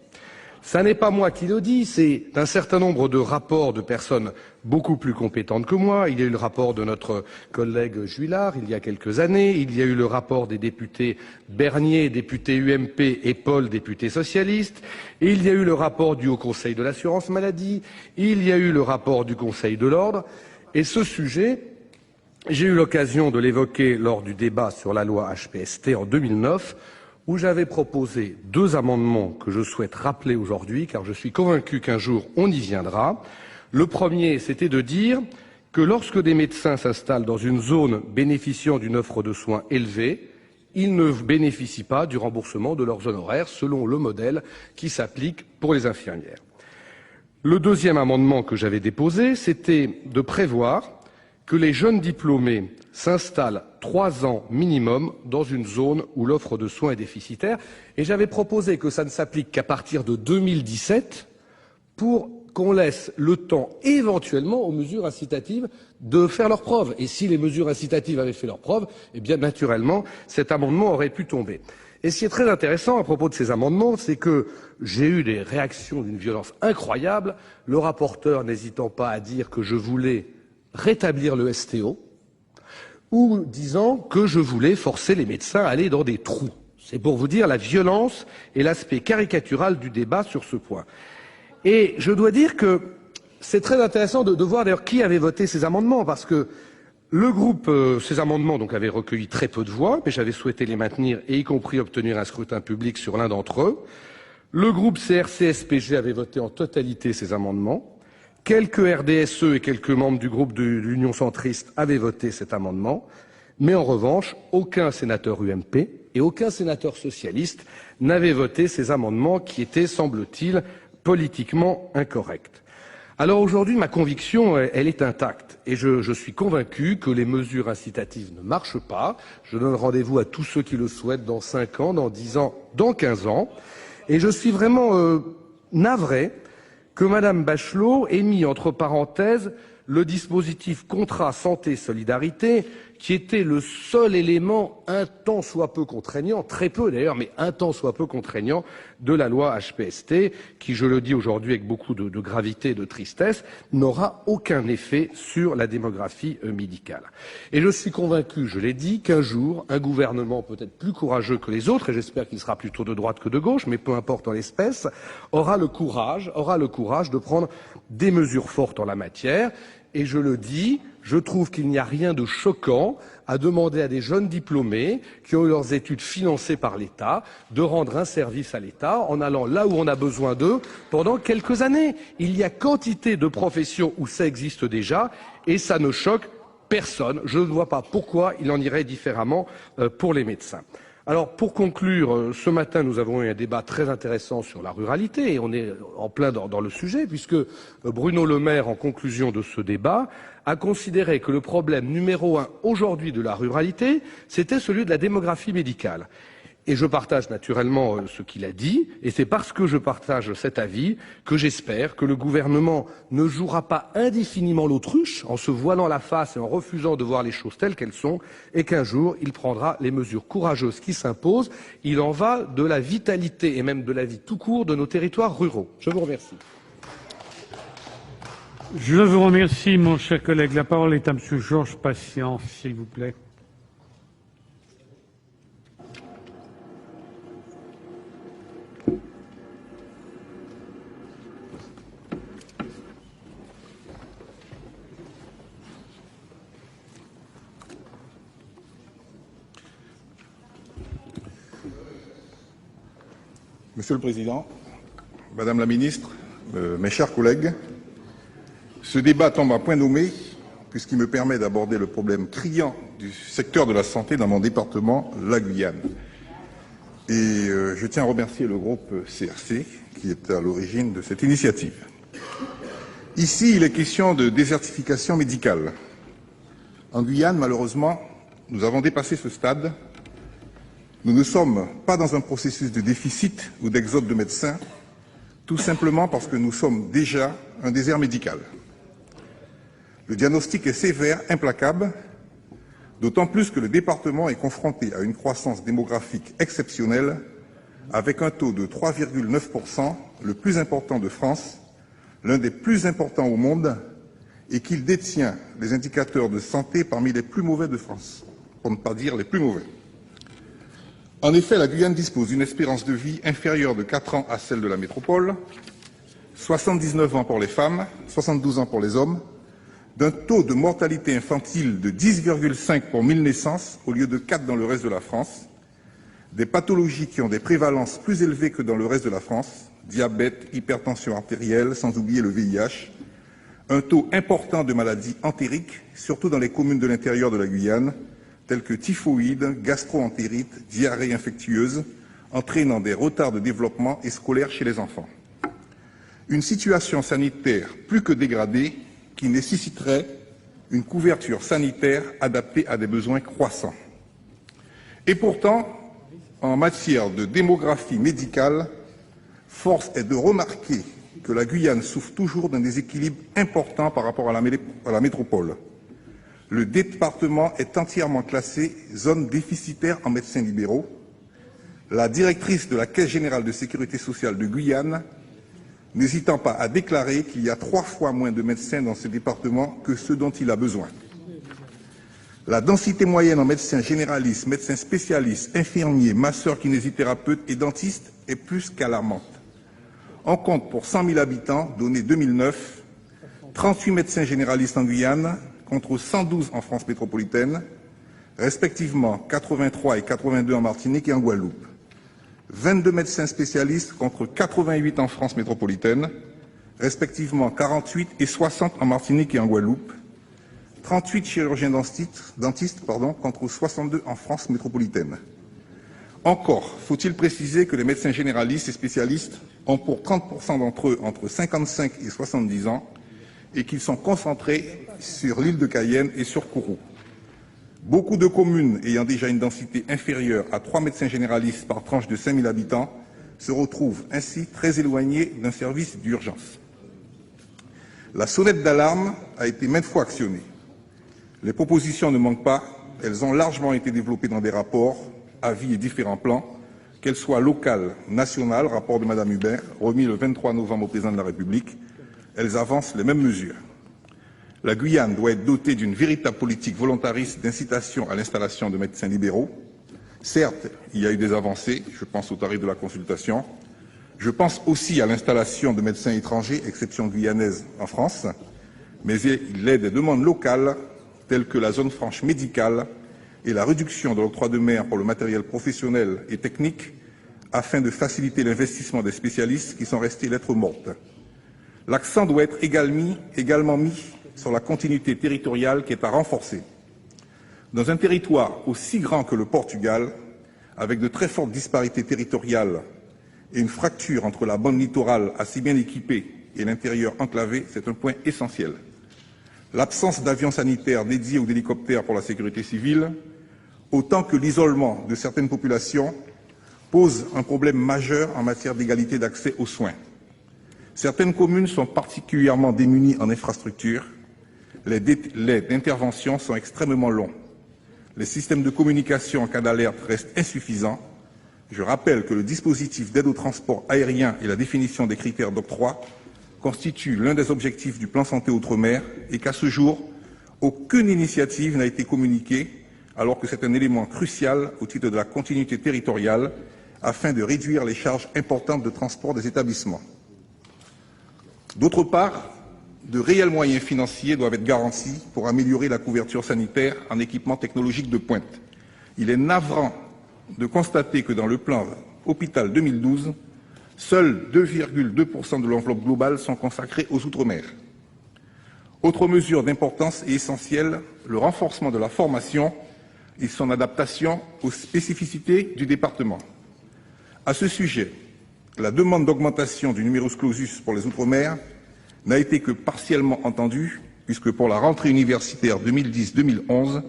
Ça n'est pas moi qui le dis, c'est un certain nombre de rapports de personnes beaucoup plus compétentes que moi. Il y a eu le rapport de notre collègue Juillard il y a quelques années, il y a eu le rapport des députés Bernier, député UMP, et Paul, député socialiste, et il y a eu le rapport du Haut Conseil de l'assurance maladie, il y a eu le rapport du Conseil de l'ordre, et ce sujet, j'ai eu l'occasion de l'évoquer lors du débat sur la loi HPST en 2009, où j'avais proposé 2 amendements que je souhaite rappeler aujourd'hui, car je suis convaincu qu'un jour on y viendra. Le premier, c'était de dire que lorsque des médecins s'installent dans une zone bénéficiant d'une offre de soins élevée, ils ne bénéficient pas du remboursement de leurs honoraires selon le modèle qui s'applique pour les infirmières. Le deuxième amendement que j'avais déposé, c'était de prévoir que les jeunes diplômés s'installent 3 ans minimum dans une zone où l'offre de soins est déficitaire. Et j'avais proposé que ça ne s'applique qu'à partir de 2017 pour qu'on laisse le temps éventuellement aux mesures incitatives de faire leurs preuves. Et si les mesures incitatives avaient fait leurs preuves, eh bien naturellement, cet amendement aurait pu tomber. Et ce qui est très intéressant à propos de ces amendements, c'est que j'ai eu des réactions d'une violence incroyable, le rapporteur n'hésitant pas à dire que je voulais rétablir le STO, ou disant que je voulais forcer les médecins à aller dans des trous. C'est pour vous dire la violence et l'aspect caricatural du débat sur ce point. Et je dois dire que c'est très intéressant de voir d'ailleurs qui avait voté ces amendements, parce que Ces amendements donc avaient recueilli très peu de voix, mais j'avais souhaité les maintenir et y compris obtenir un scrutin public sur l'un d'entre eux. Le groupe CRCE-SPG avait voté en totalité ces amendements. Quelques RDSE et quelques membres du groupe de l'Union centriste avaient voté cet amendement. Mais en revanche, aucun sénateur UMP et aucun sénateur socialiste n'avait voté ces amendements qui étaient, semble-t-il, politiquement incorrects. Alors aujourd'hui, ma conviction, elle est intacte et je suis convaincu que les mesures incitatives ne marchent pas. Je donne rendez-vous à tous ceux qui le souhaitent dans 5 ans, dans 10 ans, dans 15 ans. Et je suis vraiment navré que Mme Bachelot ait mis entre parenthèses le dispositif contrat santé-solidarité, qui était le seul élément un tant soit peu contraignant, très peu d'ailleurs, mais un tant soit peu contraignant de la loi HPST, qui, je le dis aujourd'hui avec beaucoup de gravité et de tristesse, n'aura aucun effet sur la démographie médicale. Et je suis convaincu, je l'ai dit, qu'un jour, un gouvernement peut-être plus courageux que les autres, et j'espère qu'il sera plutôt de droite que de gauche, mais peu importe en l'espèce, aura le courage de prendre des mesures fortes en la matière. Et je le dis, je trouve qu'il n'y a rien de choquant à demander à des jeunes diplômés qui ont eu leurs études financées par l'État de rendre un service à l'État en allant là où on a besoin d'eux pendant quelques années. Il y a quantité de professions où ça existe déjà et ça ne choque personne. Je ne vois pas pourquoi il en irait différemment pour les médecins. Alors, pour conclure, ce matin, nous avons eu un débat très intéressant sur la ruralité et on est en plein dans le sujet puisque Bruno Le Maire, en conclusion de ce débat, a considéré que le problème numéro 1 aujourd'hui de la ruralité, c'était celui de la démographie médicale. Et je partage naturellement ce qu'il a dit, et c'est parce que je partage cet avis que j'espère que le gouvernement ne jouera pas indéfiniment l'autruche en se voilant la face et en refusant de voir les choses telles qu'elles sont, et qu'un jour il prendra les mesures courageuses qui s'imposent. Il en va de la vitalité et même de la vie tout court de nos territoires ruraux. Je vous remercie. Je vous remercie, mon cher collègue. La parole est à Monsieur Georges Patient, s'il vous plaît. Monsieur le Président, Madame la Ministre, mes chers collègues, ce débat tombe à point nommé puisqu'il me permet d'aborder le problème criant du secteur de la santé dans mon département, la Guyane. Et je tiens à remercier le groupe CRC qui est à l'origine de cette initiative. Ici, il est question de désertification médicale. En Guyane, malheureusement, nous avons dépassé ce stade. Nous ne sommes pas dans un processus de déficit ou d'exode de médecins, tout simplement parce que nous sommes déjà un désert médical. Le diagnostic est sévère, implacable, d'autant plus que le département est confronté à une croissance démographique exceptionnelle, avec un taux de 3,9%, le plus important de France, l'un des plus importants au monde, et qu'il détient les indicateurs de santé parmi les plus mauvais de France, pour ne pas dire les plus mauvais. En effet, la Guyane dispose d'une espérance de vie inférieure de 4 ans à celle de la métropole, 79 ans pour les femmes, 72 ans pour les hommes, d'un taux de mortalité infantile de 10,5 pour 1000 naissances au lieu de 4 dans le reste de la France, des pathologies qui ont des prévalences plus élevées que dans le reste de la France, diabète, hypertension artérielle, sans oublier le VIH, un taux important de maladies entériques, surtout dans les communes de l'intérieur de la Guyane, telles que typhoïde, gastro-entérite, diarrhée infectieuse, entraînant des retards de développement et scolaire chez les enfants. Une situation sanitaire plus que dégradée qui nécessiterait une couverture sanitaire adaptée à des besoins croissants. Et pourtant, en matière de démographie médicale, force est de remarquer que la Guyane souffre toujours d'un déséquilibre important par rapport à la métropole. Le département est entièrement classé zone déficitaire en médecins libéraux. La directrice de la Caisse générale de sécurité sociale de Guyane, n'hésitant pas à déclarer qu'il y a 3 fois moins de médecins dans ce département que ceux dont il a besoin. La densité moyenne en médecins généralistes, médecins spécialistes, infirmiers, masseurs, kinésithérapeutes et dentistes est plus qu'alarmante. On compte pour 100 000 habitants, données 2009, 38 médecins généralistes en Guyane, contre 112 en France métropolitaine, respectivement 83 et 82 en Martinique et en Guadeloupe. 22 médecins spécialistes contre 88 en France métropolitaine, respectivement 48 et 60 en Martinique et en Guadeloupe. 38 chirurgiens dentistes contre 62 en France métropolitaine. Encore, faut-il préciser que les médecins généralistes et spécialistes ont pour 30% d'entre eux entre 55 et 70 ans et qu'ils sont concentrés sur l'île de Cayenne et sur Kourou. Beaucoup de communes ayant déjà une densité inférieure à 3 médecins généralistes par tranche de 5000 habitants se retrouvent ainsi très éloignées d'un service d'urgence. La sonnette d'alarme a été maintes fois actionnée. Les propositions ne manquent pas, elles ont largement été développées dans des rapports, avis et différents plans, qu'elles soient locales, nationales, rapport de Mme Hubert, remis le 23 novembre au Président de la République, elles avancent les mêmes mesures. La Guyane doit être dotée d'une véritable politique volontariste d'incitation à l'installation de médecins libéraux. Certes, il y a eu des avancées, je pense au tarif de la consultation. Je pense aussi à l'installation de médecins étrangers, exception guyanaise en France, mais il est des demandes locales telles que la zone franche médicale et la réduction de l'octroi de mer pour le matériel professionnel et technique afin de faciliter l'investissement des spécialistes qui sont restés lettres mortes. L'accent doit être également mis sur la continuité territoriale qui est à renforcer. Dans un territoire aussi grand que le Portugal, avec de très fortes disparités territoriales et une fracture entre la bande littorale assez bien équipée et l'intérieur enclavé, c'est un point essentiel. L'absence d'avions sanitaires dédiés ou d'hélicoptères pour la sécurité civile, autant que l'isolement de certaines populations, pose un problème majeur en matière d'égalité d'accès aux soins. Certaines communes sont particulièrement démunies en infrastructures. Les délais d'intervention sont extrêmement longs. Les systèmes de communication en cas d'alerte restent insuffisants. Je rappelle que le dispositif d'aide au transport aérien et la définition des critères d'octroi constituent l'un des objectifs du plan santé outre-mer et qu'à ce jour, aucune initiative n'a été communiquée alors que c'est un élément crucial au titre de la continuité territoriale afin de réduire les charges importantes de transport des établissements. D'autre part, de réels moyens financiers doivent être garantis pour améliorer la couverture sanitaire en équipements technologiques de pointe. Il est navrant de constater que dans le plan Hôpital 2012, seuls 2,2% de l'enveloppe globale sont consacrés aux Outre-mer. Autre mesure d'importance et essentielle, le renforcement de la formation et son adaptation aux spécificités du département. À ce sujet, la demande d'augmentation du numerus clausus pour les Outre-mer n'a été que partiellement entendue, puisque pour la rentrée universitaire 2010-2011,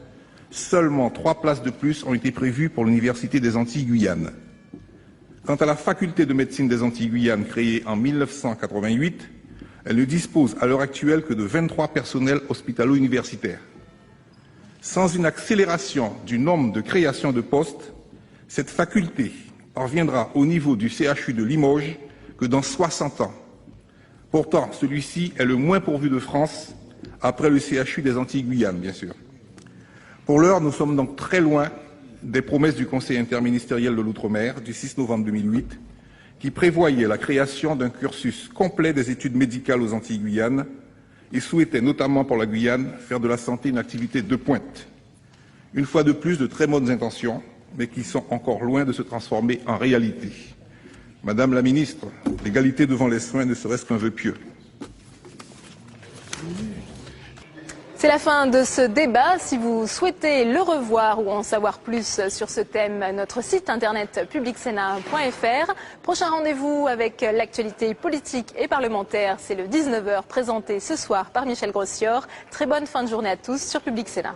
seulement 3 places de plus ont été prévues pour l'Université des Antilles-Guyane. Quant à la faculté de médecine des Antilles-Guyane créée en 1988, elle ne dispose à l'heure actuelle que de 23 personnels hospitalo-universitaires. Sans une accélération du nombre de créations de postes, cette faculté parviendra au niveau du CHU de Limoges que dans 60 ans. Pourtant, celui-ci est le moins pourvu de France, après le CHU des Antilles-Guyane, bien sûr. Pour l'heure, nous sommes donc très loin des promesses du Conseil interministériel de l'Outre-mer du 6 novembre 2008, qui prévoyait la création d'un cursus complet des études médicales aux Antilles-Guyane et souhaitait notamment pour la Guyane faire de la santé une activité de pointe. Une fois de plus, de très bonnes intentions, mais qui sont encore loin de se transformer en réalité. Madame la Ministre, l'égalité devant les soins ne serait-ce qu'un vœu pieux. C'est la fin de ce débat. Si vous souhaitez le revoir ou en savoir plus sur ce thème, notre site internet publicsénat.fr. Prochain rendez-vous avec l'actualité politique et parlementaire, c'est le 19h présenté ce soir par Michel Grossior. Très bonne fin de journée à tous sur Public Sénat.